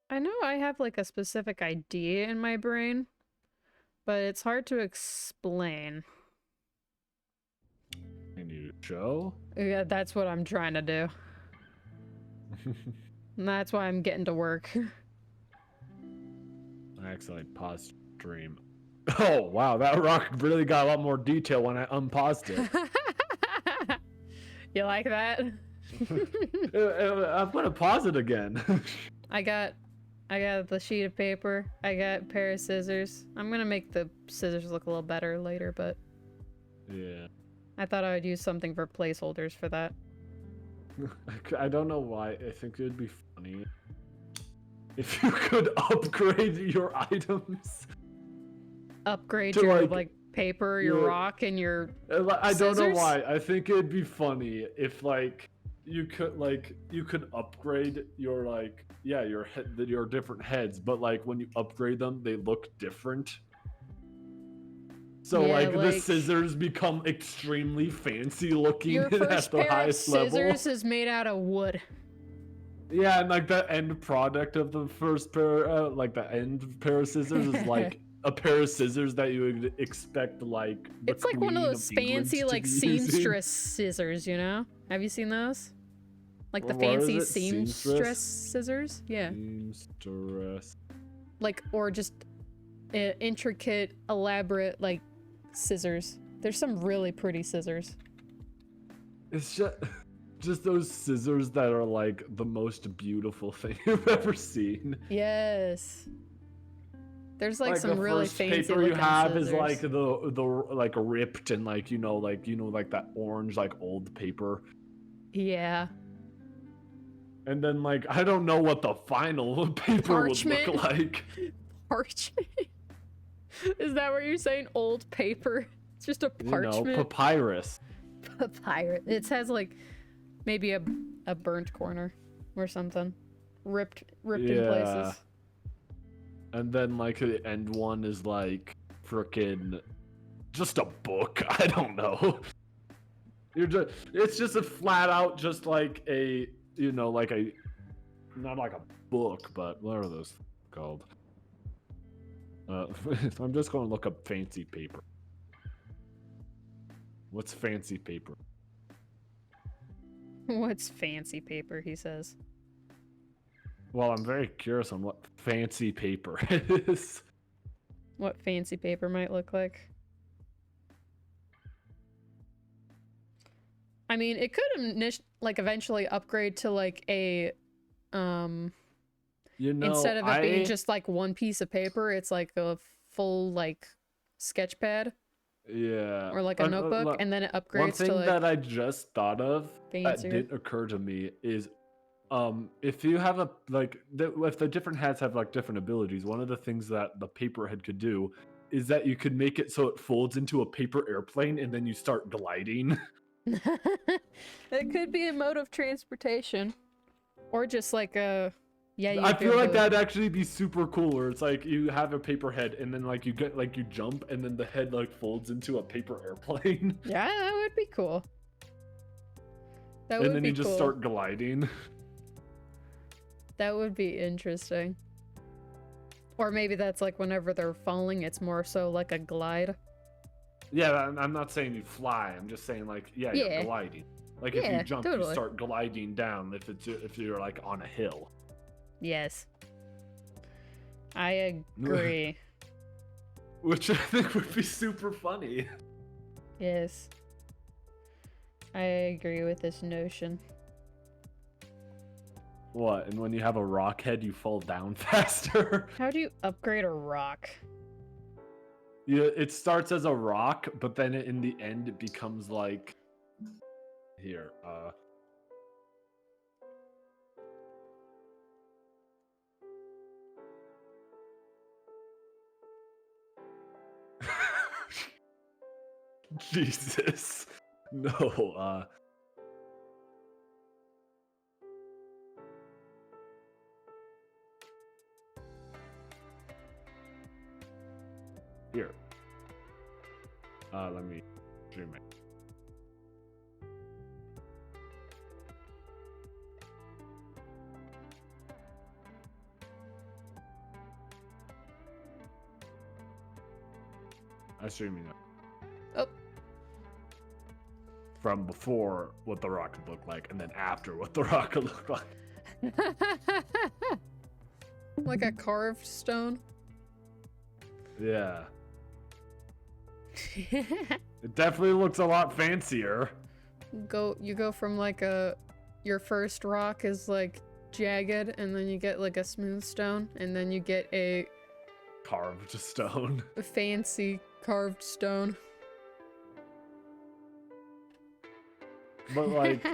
I know I have like a specific idea in my brain, but it's hard to explain. Can you show? Yeah, that's what I'm trying to do. And that's why I'm getting to work. I accidentally paused stream. Oh wow, that rock really got a lot more detail when I unpaused it. You like that? I'm gonna pause it again. I got the sheet of paper. I got a pair of scissors. I'm gonna make the scissors look a little better later, but yeah. I thought I would use something for placeholders for that. I don't know why. I think it would be funny if you could upgrade your items. Upgrade to, your like paper, your your- rock, and your I don't know scissors? why. I think it'd be funny if like you could upgrade your like your different heads, but like when you upgrade them, they look different. So Yeah, like the like- scissors become extremely fancy looking Your at the first pair of highest level. scissors is made out of wood. Yeah, and like the end product of the first pair, like the end pair of scissors is like a pair of scissors that you would expect like the It's like one of Queen those England fancy to like be using. seamstress scissors, you know? Have you seen those? Like the What is fancy it? seamstress scissors? Yeah. Seamstress. Like, or just intricate, elaborate, like, scissors. There's some really pretty scissors. It's just those scissors that are like the most beautiful thing you've ever seen. Yes. There's like some the really first fancy paper you looking have scissors. is like the like ripped and like like that orange like old paper. Yeah. And then like I don't know what the final paper Parchment? would look like. Parchment? Is that what you're saying? Old paper? It's just a parchment? Papyrus. Papyrus. It has like maybe a burnt corner or something. Ripped in places. And then like the end one is like frickin' just a book. I don't know. It's just a flat out just like a like a not like a book, but what are those called? I'm just going to look up fancy paper. What's fancy paper? What's fancy paper, he says. Well, I'm very curious on what fancy paper is. What fancy paper might look like. I mean, it could eventually upgrade to like a instead of it being just like one piece of paper, it's like a full like sketch pad. Yeah. Or like a notebook, and then it upgrades one thing to like that I just thought of fancier. that didn't occur to me is if you have if the different hats have like different abilities, one of the things that the paper head could do is that you could make it so it folds into a paper airplane and then you start gliding. It could be a mode of transportation, or just like a I feel like that'd actually be super cool, where it's like you have a paper head and then like you get like you jump and then the head like folds into a paper airplane. Yeah, that would be cool. And then you just start gliding. That would be interesting. Or maybe that's like whenever they're falling, it's more so like a glide. Yeah, I'm not saying you fly. I'm just saying like you're gliding. Like if you jump, you start gliding down. If you're like on a hill. Yes. I agree. Which I think would be super funny. Yes. I agree with this notion. What? And when you have a rock head, you fall down faster? How do you upgrade a rock? Yeah, it starts as a rock, but then in the end it becomes like... Here, Jesus. No, Here. Let me zoom in. I'm streaming it. Oh. From before what the rock could look like, and then after what the rock could look like. Like a carved stone? Yeah. It definitely looks a lot fancier. You go from like your first rock is like jagged, and then you get like a smooth stone, and then you get a carved stone. A fancy carved stone. But like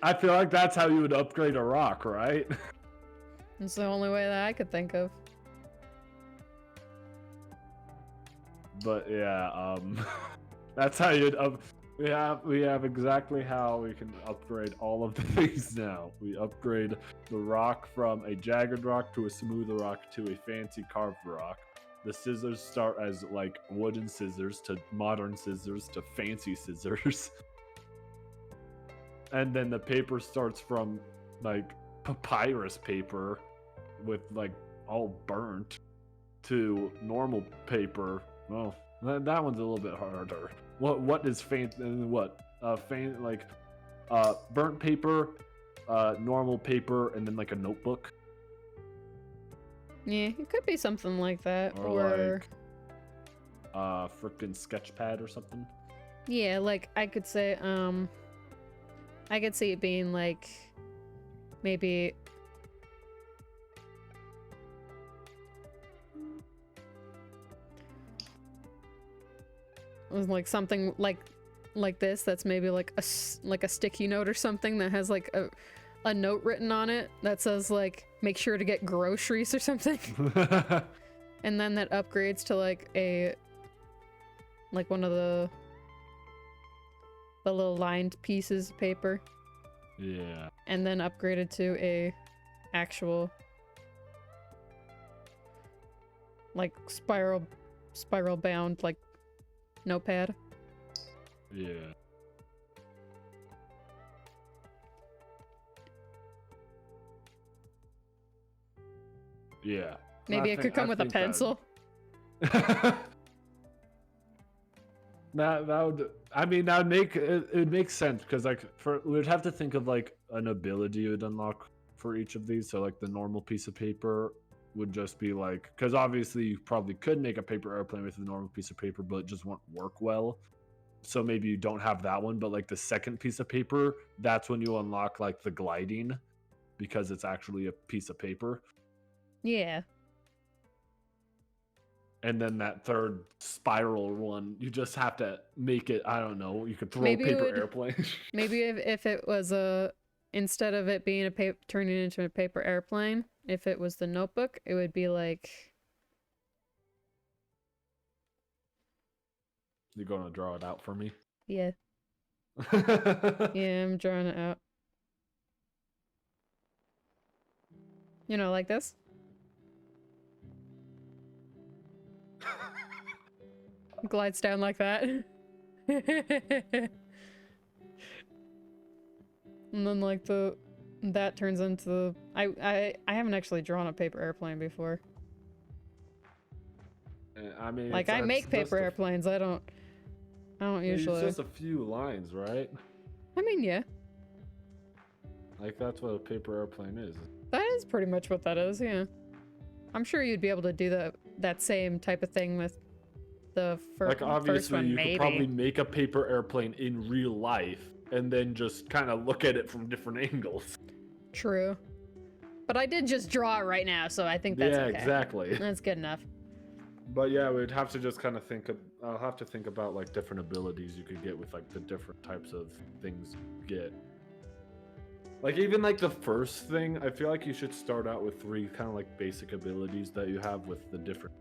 I feel like that's how you would upgrade a rock, right? It's the only way that I could think of. But yeah, that's how you'd we have exactly how we can upgrade all of the things now. We upgrade the rock from a jagged rock to a smooth rock to a fancy carved rock. The scissors start as like wooden scissors to modern scissors to fancy scissors. And then the paper starts from like papyrus paper with like all burnt to normal paper. Well, that one's a little bit harder. What is faint and what? Like burnt paper, normal paper, and then like a notebook. Yeah, it could be something like that, or like frickin' sketch pad or something. Yeah, like I could say, I could see it being like maybe like something like this that's maybe like a sticky note or something that has like a note written on it that says like make sure to get groceries or something. And then that upgrades to like one of the little lined pieces of paper. Yeah. And then upgraded to a actual like spiral bound like notepad. Yeah. Yeah. Maybe it could come with a pencil. That would, I mean, that would make it makes sense because like we'd have to think of like an ability you would unlock for each of these. So like the normal piece of paper would just be like, because obviously you probably could make a paper airplane with a normal piece of paper, but it just won't work well. So maybe you don't have that one, but like the second piece of paper, that's when you unlock like the gliding, because it's actually a piece of paper. Yeah. And then that third spiral one, you just have to make it, I don't know, you could throw Maybe a paper airplane. Maybe if it was instead of it being turning into a paper airplane, if it was the notebook, it would be like... You're going to draw it out for me? Yeah. Yeah, I'm drawing it out. You know, like this? Glides down like that. And then like that turns into I haven't actually drawn a paper airplane before. I mean, like I make paper airplanes. I don't usually. It's just a few lines, right? I mean, yeah. Like that's what a paper airplane is. That is pretty much what that is, yeah. I'm sure you'd be able to do that same type of thing with the like obviously first one, you maybe. could probably make a paper airplane in real life and then just kind of look at it from different angles. True. But I did just draw it right now, so I think that's okay. Yeah, exactly. That's good enough. But yeah, we'd have to just kind of I'll have to think about like different abilities you could get with like the different types of things you get. Like even like the first thing, I feel like you should start out with 3 kind of like basic abilities that you have with the different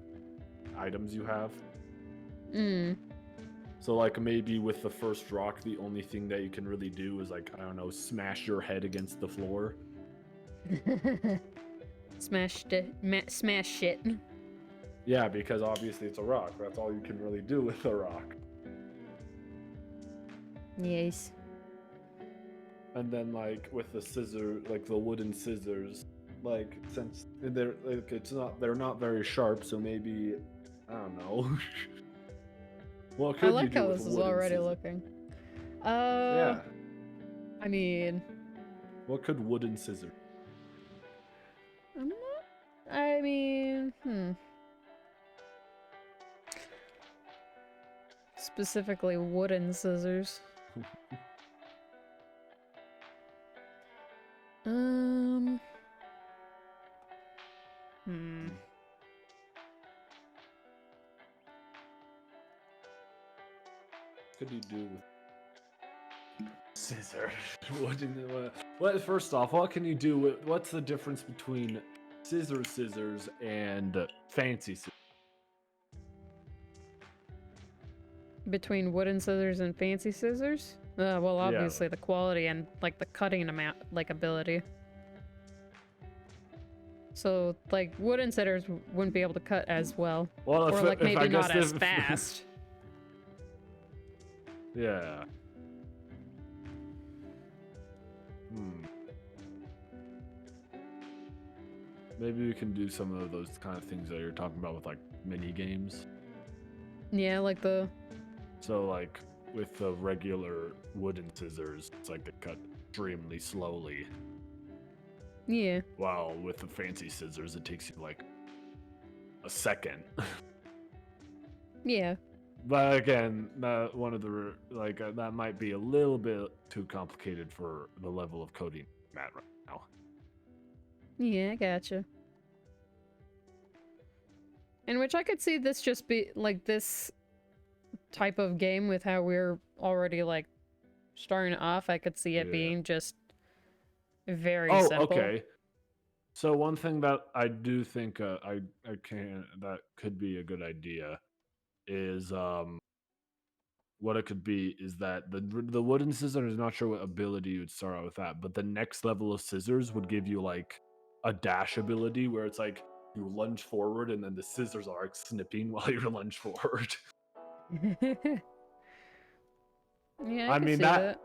items you have. So like maybe with the first rock, the only thing that you can really do is like, I don't know, smash your head against the floor. Smash shit. Yeah, because obviously it's a rock. That's all you can really do with a rock. Yes. And then like with the scissor, like the wooden scissors, like since they're like they're not very sharp, so maybe I don't know. Well, I like how this is already looking. Yeah. I mean, what could wooden scissors? Specifically wooden scissors. What could you do with scissors? What? First off, what can you do with? What's the difference between scissors and fancy scissors? Between wooden scissors and fancy scissors? Well, obviously the quality and like the cutting amount, like ability. So like wooden scissors wouldn't be able to cut as well, or like maybe not as fast. Yeah. Maybe we can do some of those kind of things that you're talking about with like mini games. Yeah, like the. So like with the regular wooden scissors, it's like they cut extremely slowly. Yeah. While with the fancy scissors, it takes you like a second. Yeah. But again, one of the that might be a little bit too complicated for the level of coding I'm at right now. Yeah, I gotcha. In which I could see this just be like this type of game with how we're already like starting off. I could see it being just very simple. Okay. So one thing that I do think I can that could be a good idea is what it could be is that the wooden scissors, not sure what ability you would start out with that, but the next level of scissors would give you like a dash ability where it's like you lunge forward and then the scissors are like snipping while you lunge forward. Yeah, I I can mean see that.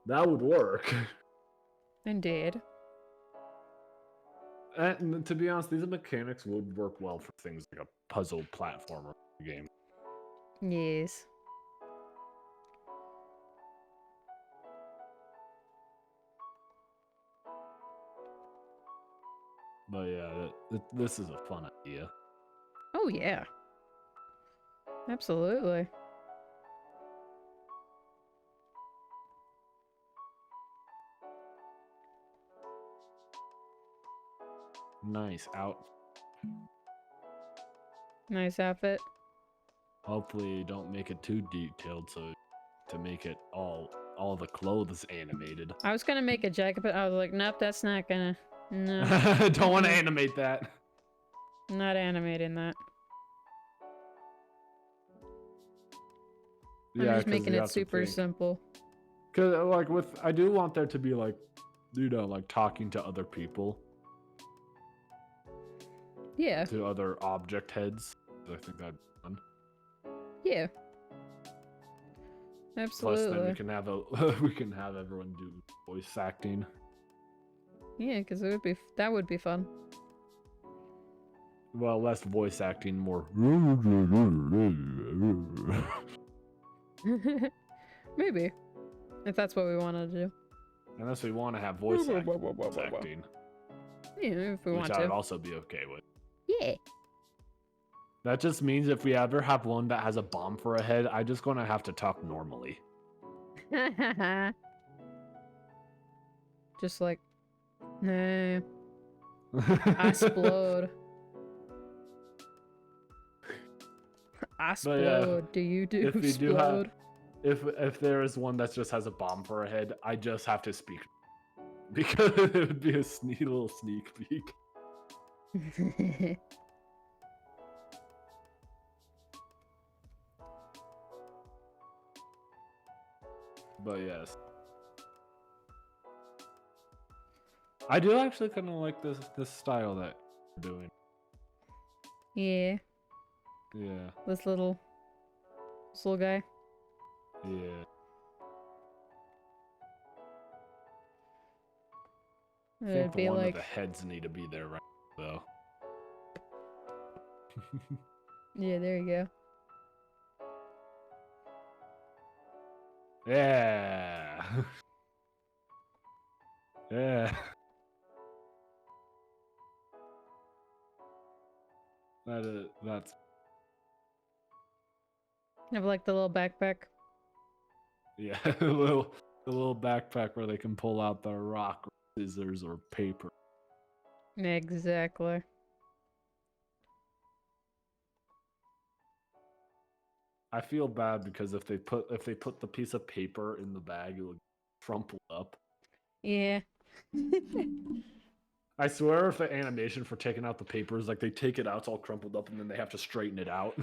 that would work. Indeed. And to be honest, these mechanics would work well for things like a puzzle platformer game. Yes. But yeah, this is a fun idea. Oh, yeah. Absolutely. Nice out. Nice outfit. Hopefully, you don't make it too detailed, so to make it all the clothes animated. I was gonna make a jacket, but I was like, nope, that's not gonna. No. Don't want to animate that. Not animating that. I'm just making it super simple. Cause like I do want there to be like, like talking to other people. Yeah. To other object heads. I think that'd be fun. Yeah. Absolutely. Plus, then we can have everyone do voice acting. Yeah, because that would be fun. Well, less voice acting, more. Maybe, if that's what we wanted to do. Unless we want to have voice acting. Yeah, if we want to. Which I would also be okay with. Yeah. That just means if we ever have one that has a bomb for a head, I'm just gonna have to talk normally. Just like, nah. I explode. I explode. Do you do explode? If there is one that just has a bomb for a head, I just have to speak because it would be a little sneak peek. But yes, I do actually kind of like this style that you're doing. Yeah. Yeah. This little guy. Yeah. I think the one of the heads need to be there right now, though. Yeah, there you go. Yeah. Yeah. That's. Have like the little backpack. Yeah, the little backpack where they can pull out the rock, scissors, or paper. Exactly. I feel bad because if they put the piece of paper in the bag, it would crumple up. Yeah. I swear if the animation for taking out the paper is like they take it out, it's all crumpled up, and then they have to straighten it out.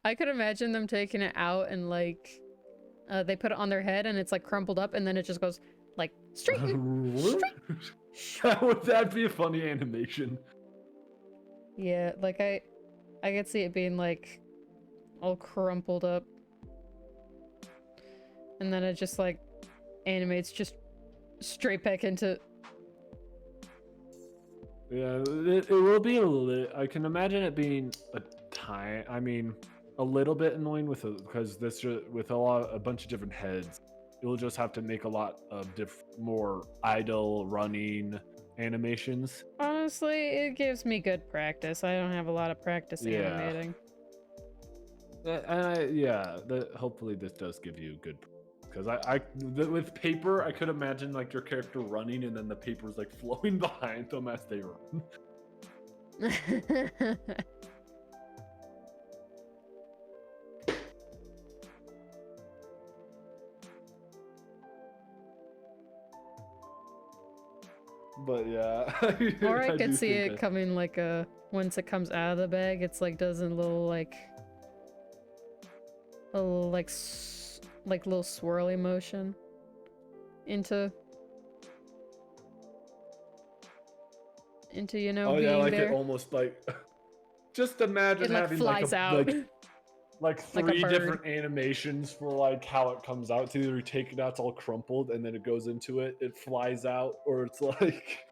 I could imagine them taking it out and like they put it on their head and it's like crumpled up and then it just goes like straight. Would that be a funny animation? Yeah, like I could see it being like all crumpled up. And then it just like animates just straight back into. Yeah, it will be a little. I can imagine it being a little bit annoying because with a bunch of different heads, you'll just have to make a lot of more idle running animations. Honestly, it gives me good practice. I don't have a lot of practice animating. Hopefully this does give you good. Because with paper, I could imagine like your character running and then the paper's like flowing behind them as they run. But yeah, Or I could do see think it coming like a once it comes out of the bag, it's like does a little like little swirly motion into you know, oh yeah, being like there. it almost like just imagine It like having flies out like like a three bird. different animations for like how it comes out. It's either you take it out, it's all crumpled, and then it goes into it, it flies out, or it's like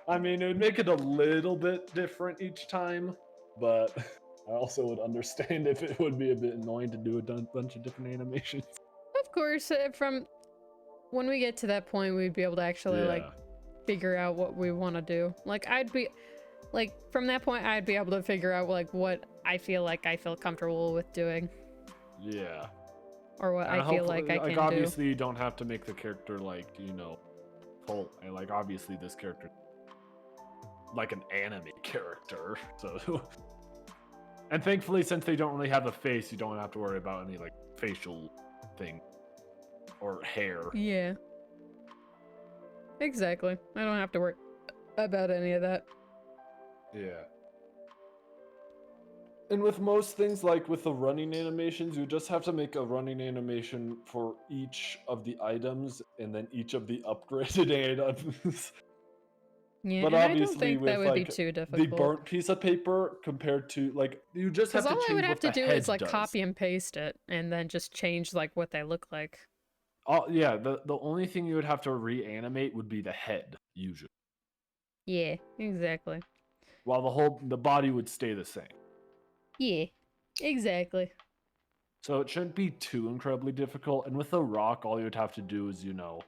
I mean, it would make it a little bit different each time, but I also would understand if it would be a bit annoying to do a bunch of different animations. Of course, from when we get to that point, we'd be able to actually like figure out what we want to do. Like I'd be like from that point, I'd be able to figure out like what I feel comfortable with doing. Yeah. Or what I feel like I can do. Obviously, you don't have to make the character like, you know, full. And like obviously this character like an anime character. So and thankfully, since they don't really have a face, you don't have to worry about any like facial thing or hair. Yeah. Exactly. I don't have to worry about any of that. Yeah. And with most things, like with the running animations, you just have to make a running animation for each of the items and then each of the upgraded items. Yeah, But and obviously, I don't think with that would be too difficult. the burnt piece of paper compared to like you just have to change all I would have what to the do head is like does. copy and paste it, and then just change like what they look like. Oh yeah, the only thing you would have to reanimate would be the head usually. Yeah, exactly. While the body would stay the same. Yeah, exactly. So it shouldn't be too incredibly difficult. And with the rock, all you'd have to do is, you know,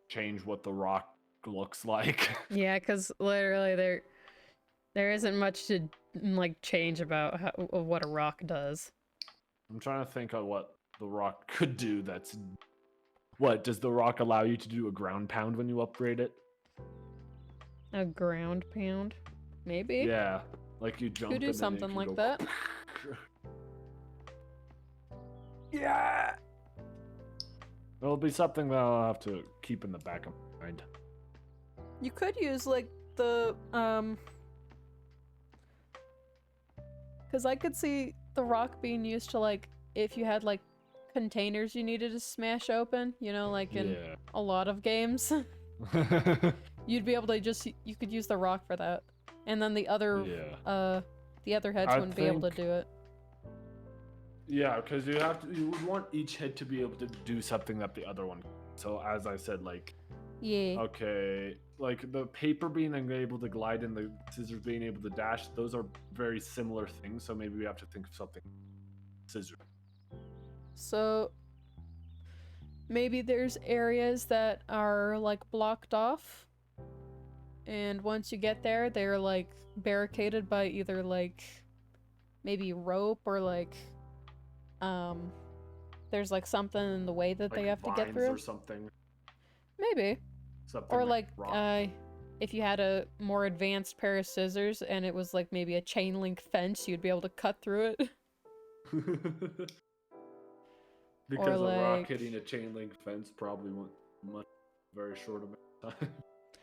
change what the rock looks like. Yeah, because literally there isn't much to like change about of what a rock does. I'm trying to think of what the rock could do. What does the rock allow you to do a ground pound when you upgrade it? A ground pound, maybe. Yeah, like you jump. Could do something like that. Yeah. It'll be something that I'll have to keep in the back of my mind. You could use like the because I could see the rock being used to like if you had like containers you needed to smash open, you know, like in a lot of games. You'd be able to you could use the rock for that. And then the other heads wouldn't be able to do it. Yeah, because you would want each head to be able to do something that the other one. So as I said, like okay, like the paper being able to glide and the scissors being able to dash, those are very similar things. So maybe we have to think of something scissors. So maybe there's areas that are like blocked off, and once you get there, they're like barricaded by either like maybe rope or like there's like something in the way that like they have to get through or something. Maybe. Something or like if you had a more advanced pair of scissors and it was like maybe a chain link fence, you'd be able to cut through it. Because a rock hitting a chain link fence probably won't much very short amount of time.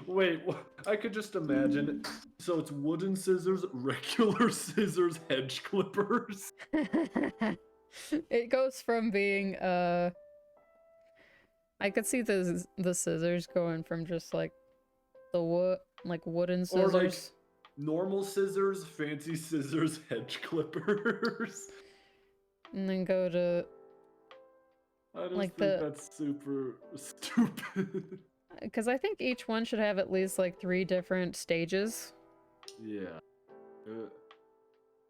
Wait, I could just imagine. So it's wooden scissors, regular scissors, hedge clippers. It goes from being I could see the scissors going from just like the wooden scissors. Or like normal scissors, fancy scissors, hedge clippers. And then go to I just think that's super stupid. Because I think each one should have at least like 3 different stages. Yeah.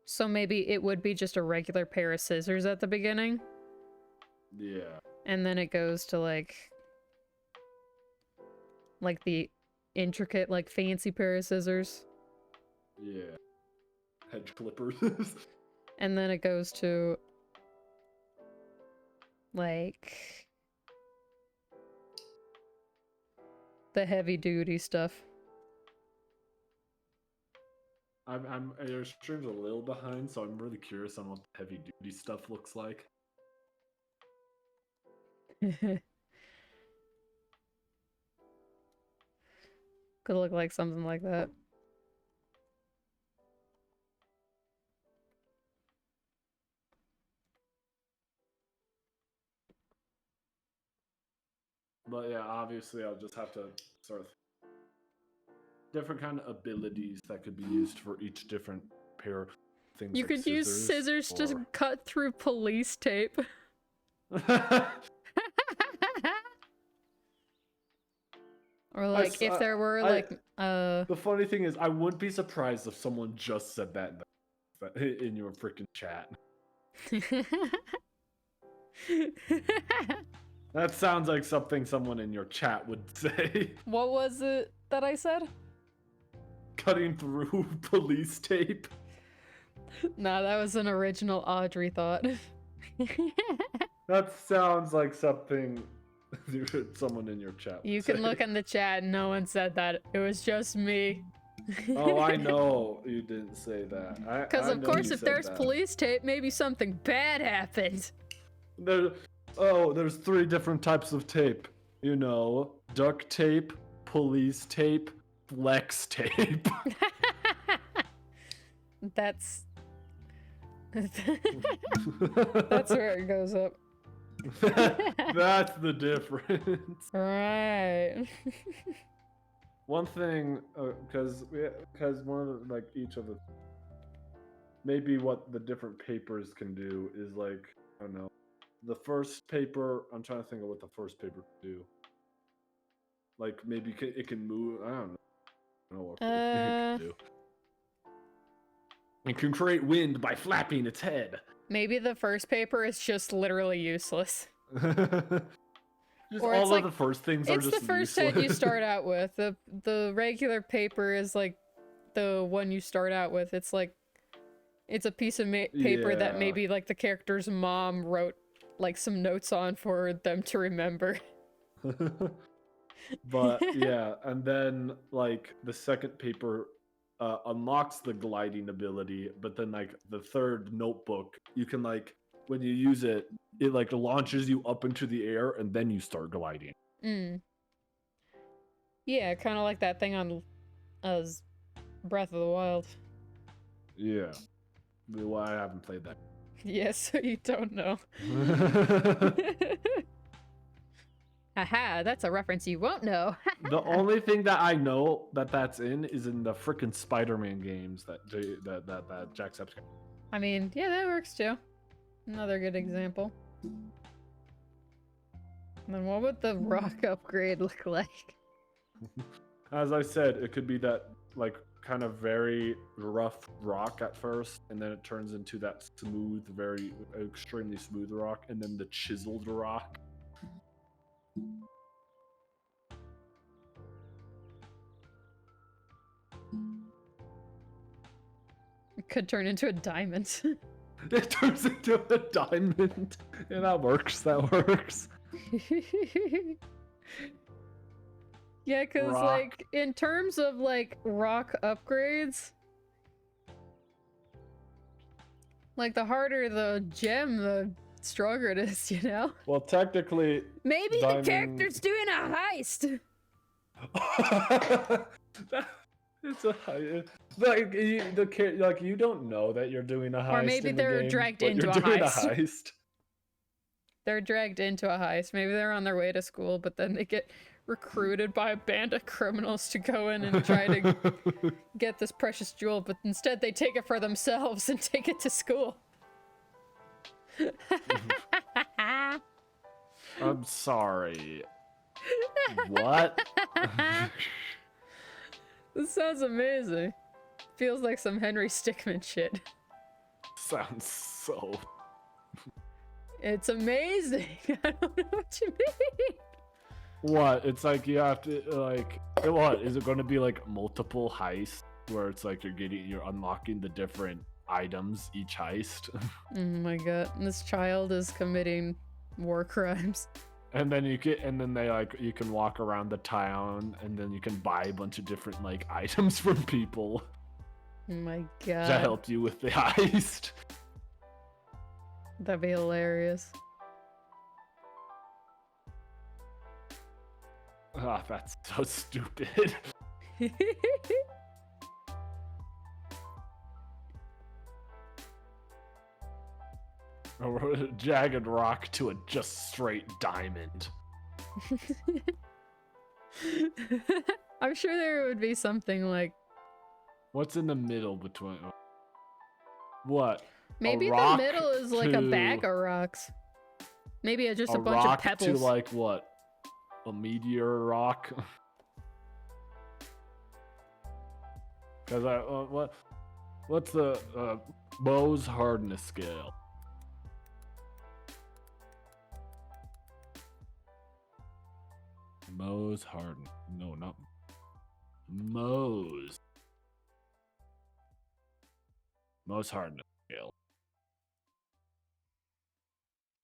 So maybe it would be just a regular pair of scissors at the beginning. Yeah. And then it goes to like the intricate, like fancy pair of scissors. Yeah. Hedge clippers. And then it goes to like the heavy duty stuff. Your stream's a little behind, so I'm really curious on what the heavy duty stuff looks like. Could look like something like that. But yeah, obviously I'll just have to sort of different kind of abilities that could be used for each different pair of things. You like could use scissors to cut through police tape. Or like if there were The funny thing is I wouldn't be surprised if someone just said that in your freaking chat. That sounds like something someone in your chat would say. What was it that I said? Cutting through police tape. No, that was an original Audrey thought. That sounds like something someone in your chat would You can look in the chat, no one said that. It was just me. Oh, I know you didn't say that. Because of course if there's police tape, maybe something bad happened. There's 3 different types of tape. You know, duct tape, police tape, flex tape. That's where it goes up. That's the difference. Right. One thing, because one of the, like each of the maybe what the different papers can do is like, I don't know. The first paper, I'm trying to think of what the first paper can do. Like maybe it can move. I don't know what it can do. It can create wind by flapping its head. Maybe the first paper is just literally useless. Or all of the first things are just It's the first head you start out with. The regular paper is like the one you start out with. It's like it's a piece of paper that maybe like the character's mom wrote like some notes on for them to remember. But yeah, and then like the second paper unlocks the gliding ability, but then like the third notebook, you can like when you use it, it like launches you up into the air and then you start gliding. Yeah, kind of like that thing on Breath of the Wild. Yeah. Well, I haven't played that. Yes, so you don't know. Aha, that's a reference you won't know. The only thing that I know that's in is in the frickin' Spider-Man games that Jacksepticeye. I mean, yeah, that works too. Another good example. And then what would the rock upgrade look like? As I said, it could be that like kind of very rough rock at first, and then it turns into that smooth, very extremely smooth rock, and then the chiseled rock. It could turn into a diamond. It turns into a diamond. Yeah, that works. Yeah, because like in terms of like rock upgrades, like the harder the gem, the stronger it is, you know? Well, technically, maybe the character's doing a heist. It's a heist. Like you don't know that you're doing a heist. Or maybe they're dragged into a heist. They're dragged into a heist. Maybe they're on their way to school, but then they get recruited by a band of criminals to go in and try to get this precious jewel, but instead they take it for themselves and take it to school. I'm sorry. What? This sounds amazing. Feels like some Henry Stickmin shit. Sounds so... It's amazing. I don't know what you mean. What? It's like you have to like... What? Is it going to be like multiple heists where it's like you're unlocking the different items each heist? Oh my god. This child is committing war crimes. And then you can walk around the town, and then you can buy a bunch of different like items from people. Oh my god. To help you with the heist. That'd be hilarious. Ah, that's so stupid. Or a jagged rock to a just straight diamond. I'm sure there would be something like. What's in the middle between? What? Maybe the middle is like a bag of rocks. Maybe just a bunch of pebbles. To like what? A meteor rock? Because what's the Mohs hardness scale? Mohs hardness. No, not Mohs. Mohs hardness scale.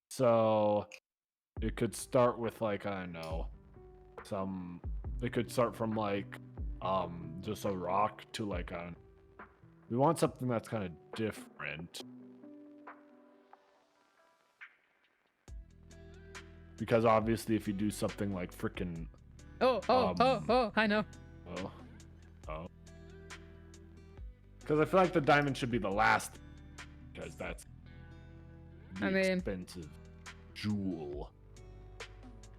So it could start with like, I don't know, it could start from like just a rock to like we want something that's kind of different. Because obviously if you do something like freaking I know. Oh. Because I feel like the diamond should be the last, because that's the expensive jewel.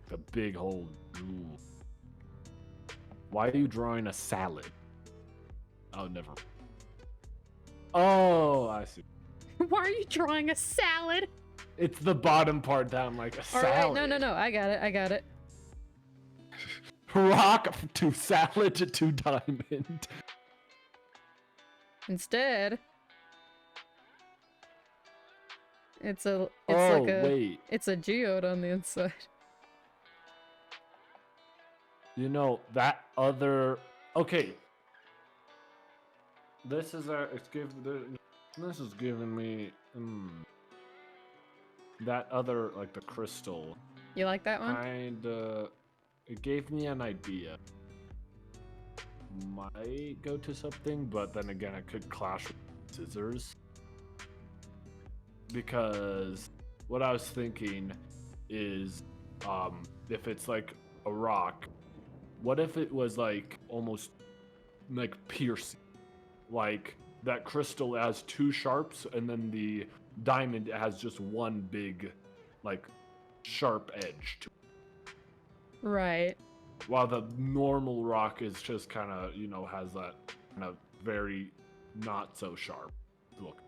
The big hole jewel. Why are you drawing a salad? Oh, never. Oh, I see. Why are you drawing a salad? It's the bottom part down like a salad. Alright, no. I got it. Rock to salad to diamond. Instead, it's a geode on the inside. You know that other. Okay. This is giving me that other, like the crystal. You like that one? It gave me an idea. Might go to something, but then again, it could clash with scissors. Because what I was thinking is, if it's like a rock, what if it was like almost like piercing? Like that crystal has two sharps, and then the diamond has just one big, like, sharp edge to it. Right. While the normal rock is just kind of, has that kind of very not so sharp look.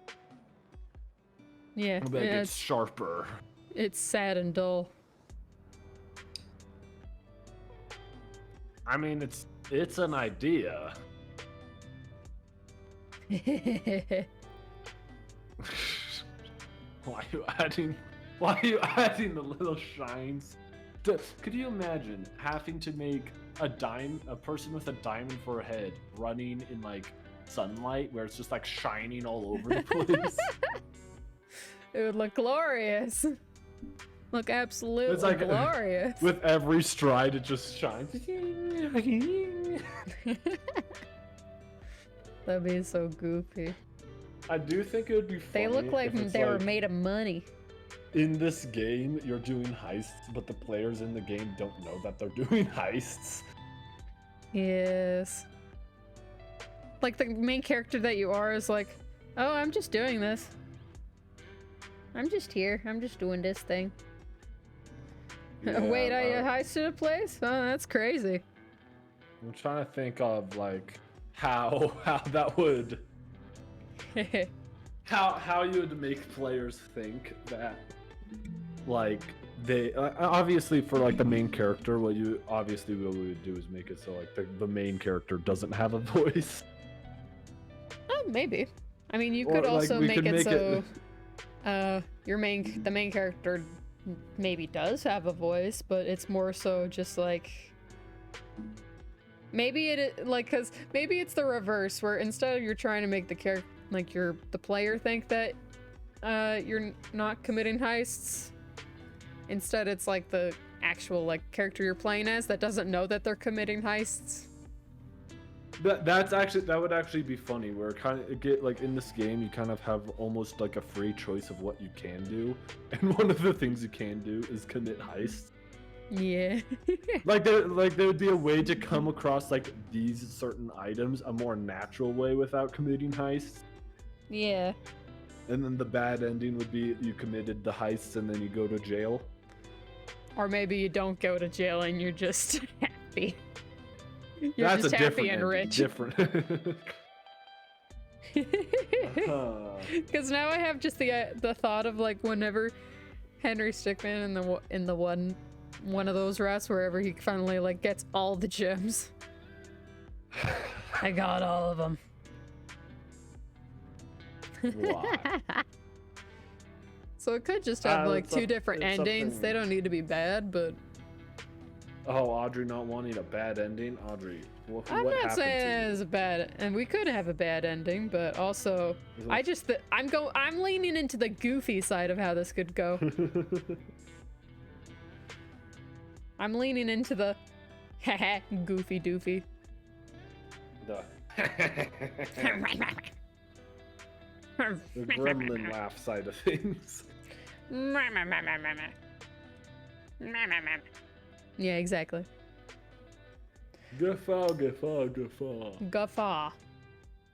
Yeah. But it's sharper. It's sad and dull. I mean, it's an idea. Why are you adding the little shines? Could you imagine having to make a person with a diamond for a head running in like sunlight where it's just like shining all over the place? It would look glorious. Look absolutely like, glorious. With every stride, it just shines. That'd be so goofy. I do think it would be funny. They look like they were made of money. In this game, you're doing heists, but the players in the game don't know that they're doing heists. Yes. Like the main character that you are is like, oh, I'm just doing this. I'm just here. I'm just doing this thing. Yeah, wait, I heisted a place? Oh, that's crazy. I'm trying to think of like how that would how you would make players think that like they obviously for like the main character what we would do is make it so like the main character doesn't have a voice. Oh, maybe. I mean, you could also make it so the main character maybe does have a voice, but it's more so just like maybe because maybe it's the reverse where instead of you're trying to make the character like the player think that you're not committing heists, instead it's like the actual like character you're playing as that doesn't know that they're committing heists. That would actually be funny where like in this game you kind of have almost like a free choice of what you can do, and one of the things you can do is commit heists. Yeah. Like there would be a way to come across like these certain items a more natural way without committing heists. Yeah. And then the bad ending would be you committed the heists and then you go to jail. Or maybe you don't go to jail and you're just happy. You're That's just a happy different and ending. rich. Different. Because now I have just the thought of like whenever Henry Stickmin in the one of those routes wherever he finally like gets all the gems. I got all of them. Why? So it could just have like two different it's endings. something- They don't need to be bad, but Oh, Audrey not wanting a bad ending? Audrey, what I'm not happened saying it's a bad, and we could have a bad ending, but also I just I'm leaning into the goofy side of how this could go. to I'm leaning into the haha goofy doofy. the gremlin laugh side of things. Yeah, exactly. Guffaw, guffaw, guffaw. Guffaw.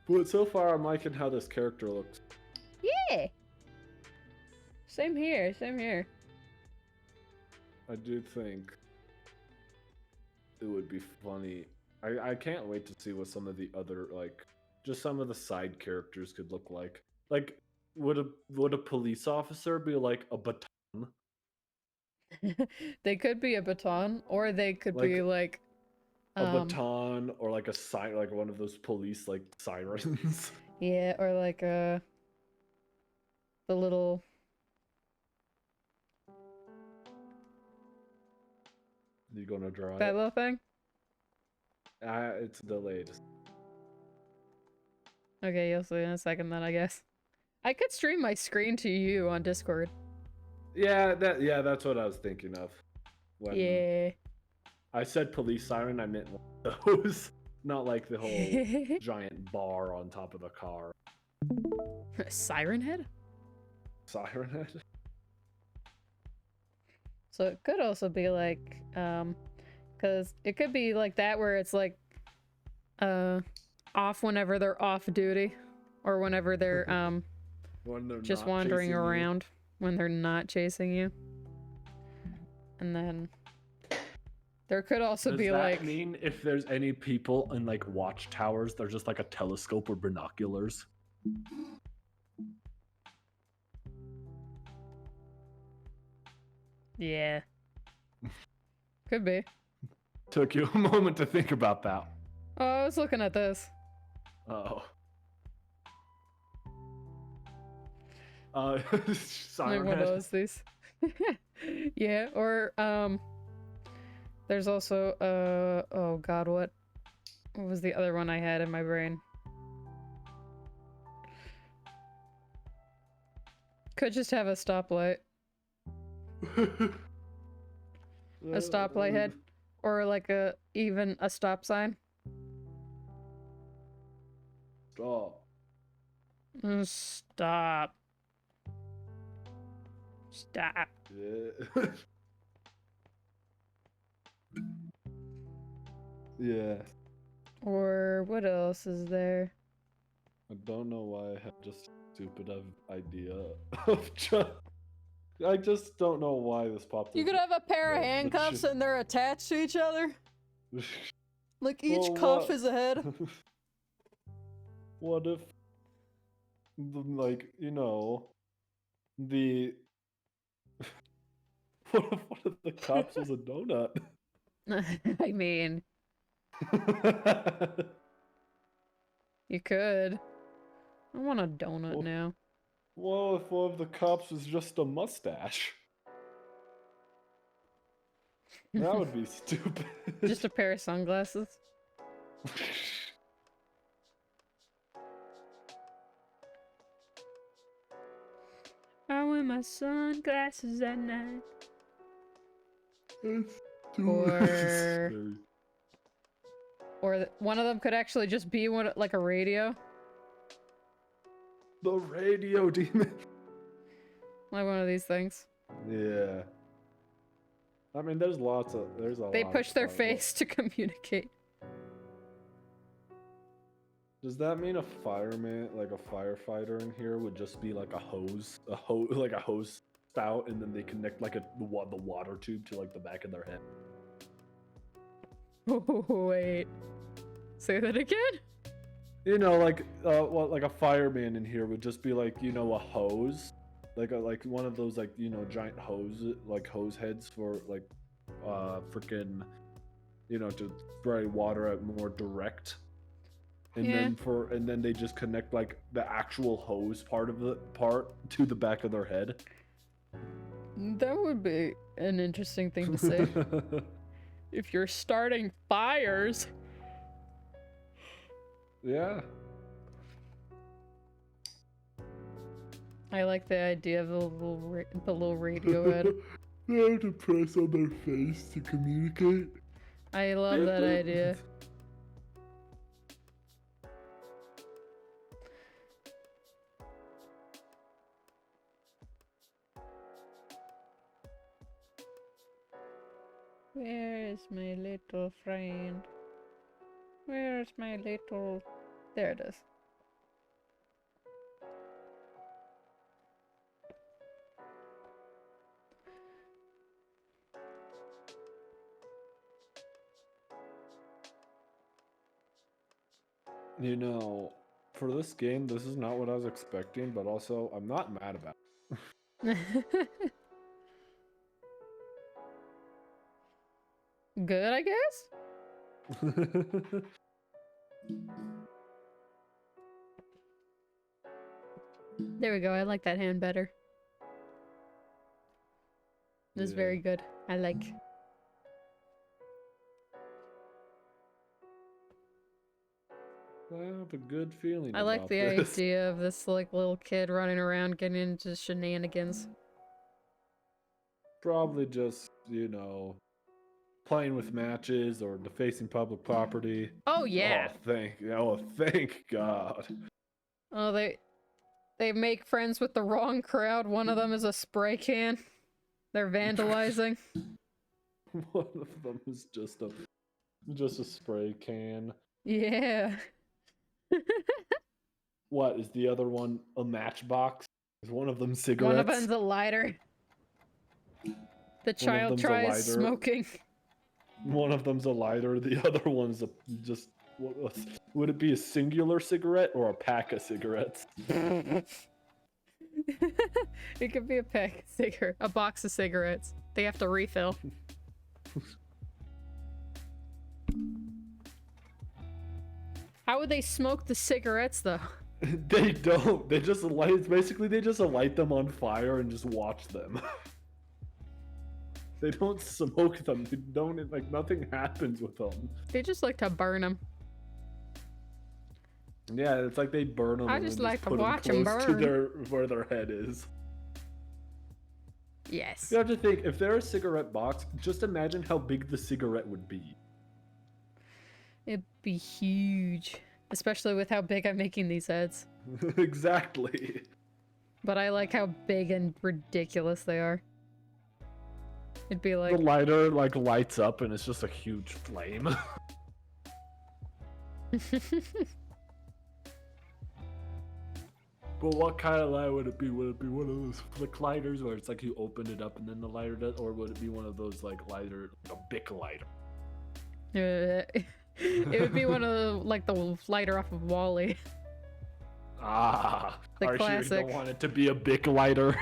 But so far, I'm liking how this character looks. Yeah. Same here. Same here. I do think it would be funny. I can't wait to see what some of the other, like, just some of the side characters could look like. Like, would a police officer be like a baton? They could be a baton, or they could be like a baton, or like a siren, like one of those police like sirens. Yeah, or like the little. You gonna draw That it? little thing? It's delayed. Okay, you'll see in a second then, I guess. I could stream my screen to you on Discord. Yeah, that's what I was thinking of. When Yeah. I said police siren, I meant one of those. Not like the whole giant bar on top of the car. Siren head? Siren head? So it could also be like, because it could be like that where it's like, off whenever they're off duty, or whenever they're, When they're just not wandering chasing you. around when they're not chasing you. And then there could also Does be that like, mean if there's any people in like watchtowers, they're just like a telescope or binoculars? yeah, could be. Took you a moment to think about that. Oh, I was looking at this. Oh. Like Siren one of head. those these. Yeah, or there's also oh god, what was the other one I had in my brain? Could just have a stoplight. A stoplight head, or like even a stop sign. Stop. Stop. Stop. Yeah. Yeah. Or what else is there? I don't know why I had just stupid idea of just. I just don't know why this popped. You could have a pair of handcuffs and they're attached to each other. Like each cuff is a head. What if, like, you know, the. What if the cops was a donut? I mean, you could. I want a donut Well, now. Well, if one of the cops was just a mustache. That would be stupid. Just a pair of sunglasses. I wear my sunglasses at night. Or one of them could actually just be like a radio. The radio demon. Like one of these things. Yeah. I mean, there's a lot. They push their face to communicate. Does that mean a fireman, like a firefighter in here, would just be like a hose, like a hose spout, and then they connect like the water tube to like the back of their head? Oh, wait. Say that again? You know, like like a fireman in here would just be like, you know, a hose, like one of those, like, you know, giant hose, like hose heads for like freaking, you know, to spray water out more direct. And then they just connect like the actual hose part to the back of their head. That would be an interesting thing to say. If you're starting fires. Yeah. I like the idea of the little radio head. They have to press on their face to communicate. I love that idea. Where is my little friend? Where's my little... There it is. You know, for this game, this is not what I was expecting, but also I'm not mad about it. Good, I guess? There we go, I like that hand better. This is very good. I like. I have a good feeling I like about the this. idea of this like little kid running around getting into shenanigans. Probably just, you know, playing with matches or defacing public property. Oh yeah. Oh thank God. Oh, they make friends with the wrong crowd. One of them is a spray can. They're vandalizing. One of them is just a spray can. Yeah. What is the other one? A matchbox? Is one of them cigarettes? One of them's a lighter. The child tries smoking. One of them's a lighter. The other one's just. Would it be a singular cigarette or a pack of cigarettes? It could be a pack of a box of cigarettes. They have to refill. How would they smoke the cigarettes though? They don't. They just light. Basically, they just light them on fire and just watch them. They don't smoke them. They don't, like, nothing happens with them. They just like to burn them. Yeah, it's like they burn them. I just like to watch them burn. To where their head is. Yes. You have to think, if they're a cigarette box, just imagine how big the cigarette would be. It'd be huge. Especially with how big I'm making these heads. Exactly. But I like how big and ridiculous they are. It'd be like... The lighter, like, lights up and it's just a huge flame. But what kind of light would it be? Would it be one of those flick lighters where it's like you open it up and then the lighter does? Or would it be one of those, like, lighter, like a Bic lighter? It would be one of the, like, the lighter off of Wall-E. Ah, the classic. Sure you don't want it to be a Bic lighter?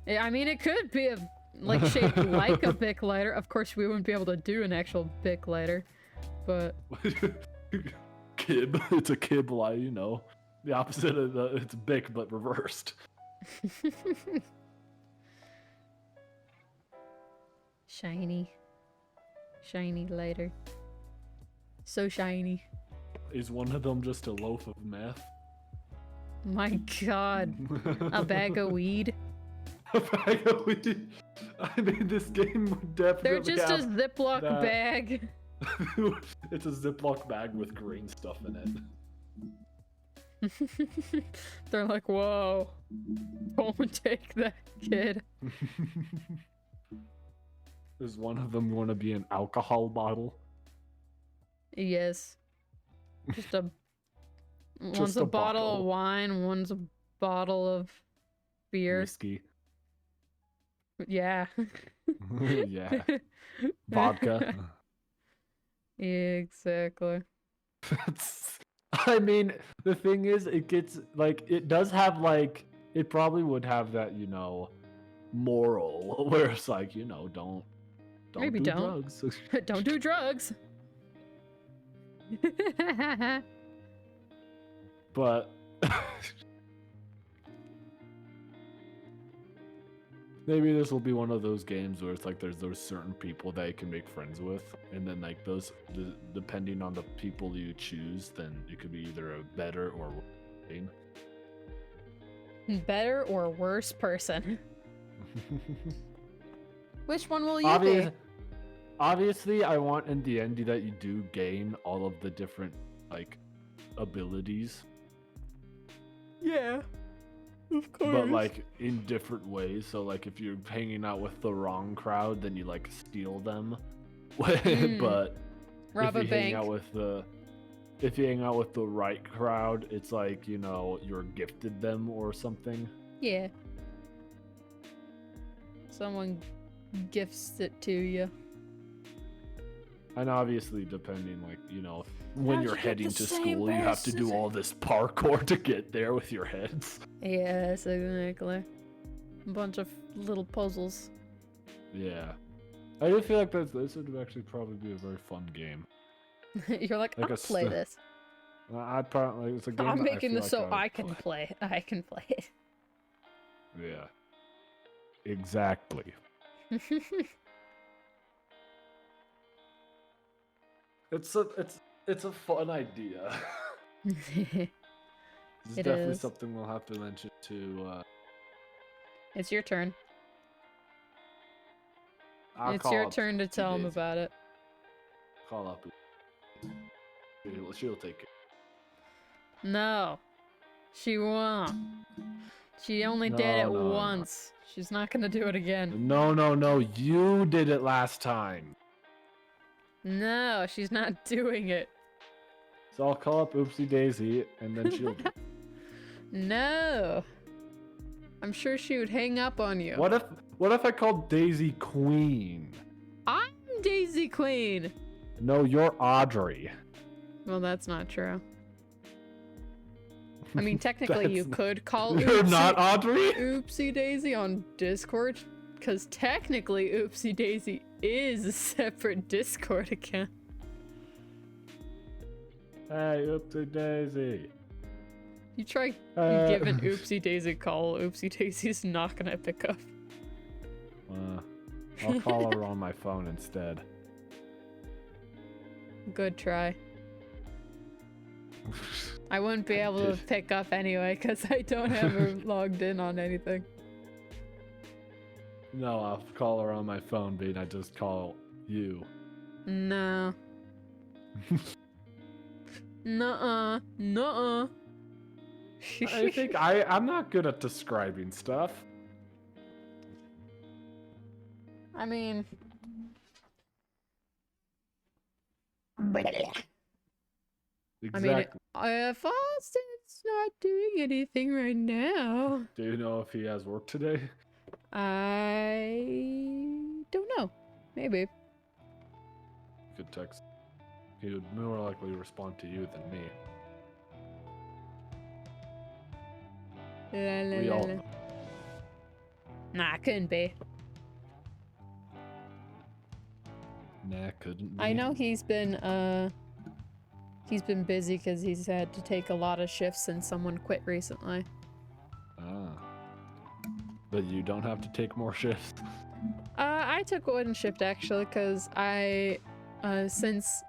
I mean, it could be like shaped like a Bic lighter. Of course, we wouldn't be able to do an actual Bic lighter, but Kib. It's a Kib light, you know, the opposite of it's Bic but reversed. Shiny lighter. So shiny. Is one of them just a loaf of meth? My God, a bag of weed. A bag of weed. I mean, this game would definitely. They're just a Ziploc bag. It's a Ziploc bag with green stuff in it. They're like, whoa, don't take that, kid. Does one of them want to be an alcohol bottle? Yes. Just a one's Just a a bottle of bottle. wine, one's a bottle of beer. Whiskey. Yeah. Yeah. Vodka. Exactly. I mean, the thing is, it gets like it does have like it probably would have that moral where it's like don't Maybe do don't. drugs. Don't do drugs. But maybe this will be one of those games where it's like there's those certain people that you can make friends with, and then like depending on the people you choose, then it could be either a better or worse game. Better or worse person? Which one will you be? Obviously, I want in the end that you do gain all of the different like abilities. Yeah, of course. But like in different ways. So like if you're hanging out with the wrong crowd, then you like steal them. But rob a bank. If you hang out with the right crowd, it's like you're gifted them or something. Yeah. Someone gifts it to you. And obviously, depending, like, when you're heading to school, you have to do person? all this parkour to get there with your heads. Yes, exactly. A bunch of little puzzles. Yeah. I do feel like this would actually probably be a very fun game. You're like I'll play this. I'd probably, it's a game I'm making this like so I can play. I can play it. Yeah. Exactly. It's a fun idea. It's definitely something we'll have to mention to. It's your turn. It's your turn to tell him about it. Call up. She'll take it. No, she won't. She only did it once. No. She's not gonna do it again. No. You did it last time. No, she's not doing it. So I'll call up Oopsie Daisy, and then she'll do it. No. I'm sure she would hang up on you. What if I called Daisy Queen? I'm Daisy Queen. No, you're Audrey. Well, that's not true. I mean, technically you could call You're not Audrey? Oopsie Daisy on Discord, because technically Oopsie Daisy is a separate Discord account. Hey, Oopsie Daisy. You try giving Oopsie Daisy a call, Oopsie Daisy's not gonna pick up. I'll call her on my phone instead. Good try. I wouldn't be able to pick up anyway, because I don't have her logged in on anything. No, I'll call her on my phone, being I just call you. No. Nuh-uh. Nuh-uh. I think I'm not good at describing stuff. I mean... Exactly. If Austin's not doing anything right now... Do you know if he has work today? I don't know. Maybe. You could text. He would more likely respond to you than me. Nah, couldn't be. Nah, couldn't be. I know he's been busy because he's had to take a lot of shifts since someone quit recently. But you don't have to take more shifts? I took one shift actually because since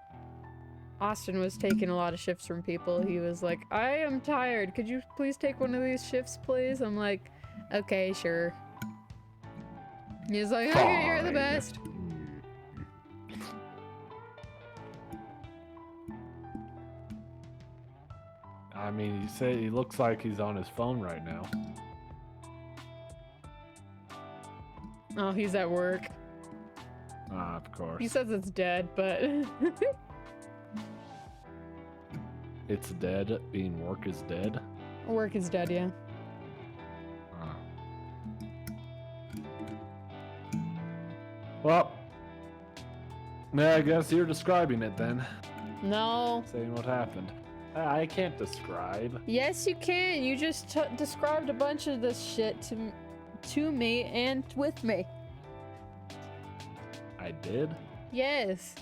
Austin was taking a lot of shifts from people, he was like, I am tired. Could you please take one of these shifts, please? I'm like, okay, sure. He's like, okay, you're the best. I mean, he looks like he's on his phone right now. Oh, he's at work. Ah, of course. He says it's dead, but It's dead. Being work is dead. work is dead, yeah. Ah. Well, yeah, I guess you're describing it then. No. Saying what happened. I can't describe. Yes, you can. You just described a bunch of this shit to me and with me. I did? Yes.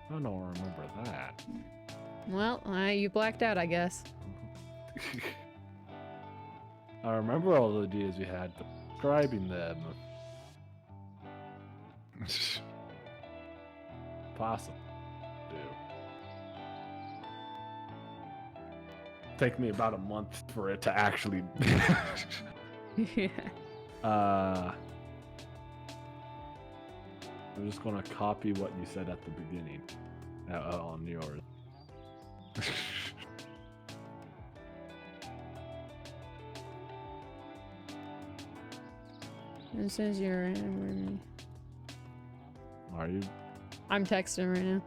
I don't remember that. Well, you blacked out, I guess. I remember all the ideas we had, but describing them. Possible. Do. Take me about a month for it to actually. Yeah. I'm just gonna copy what you said at the beginning on yours. It says you're in. Are you? I'm texting right now.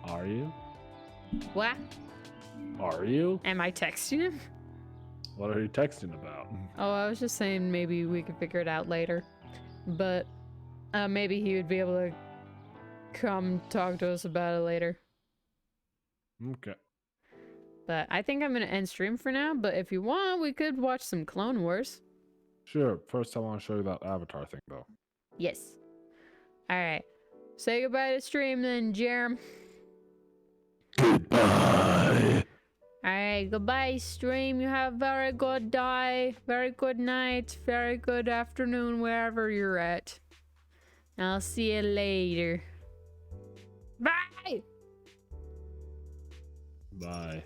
Are you? What? Are you? Am I texting him? What are you texting about? Oh, I was just saying maybe we could figure it out later. But maybe he would be able to come talk to us about it later. Okay. But I think I'm going to end stream for now. But if you want, we could watch some Clone Wars. Sure. First, I want to show you that avatar thing, though. Yes. Alright. Say goodbye to stream then, Jerem. Goodbye. Alright, goodbye stream. You have very good day, very good night, very good afternoon, wherever you're at. I'll see you later. Bye! Bye.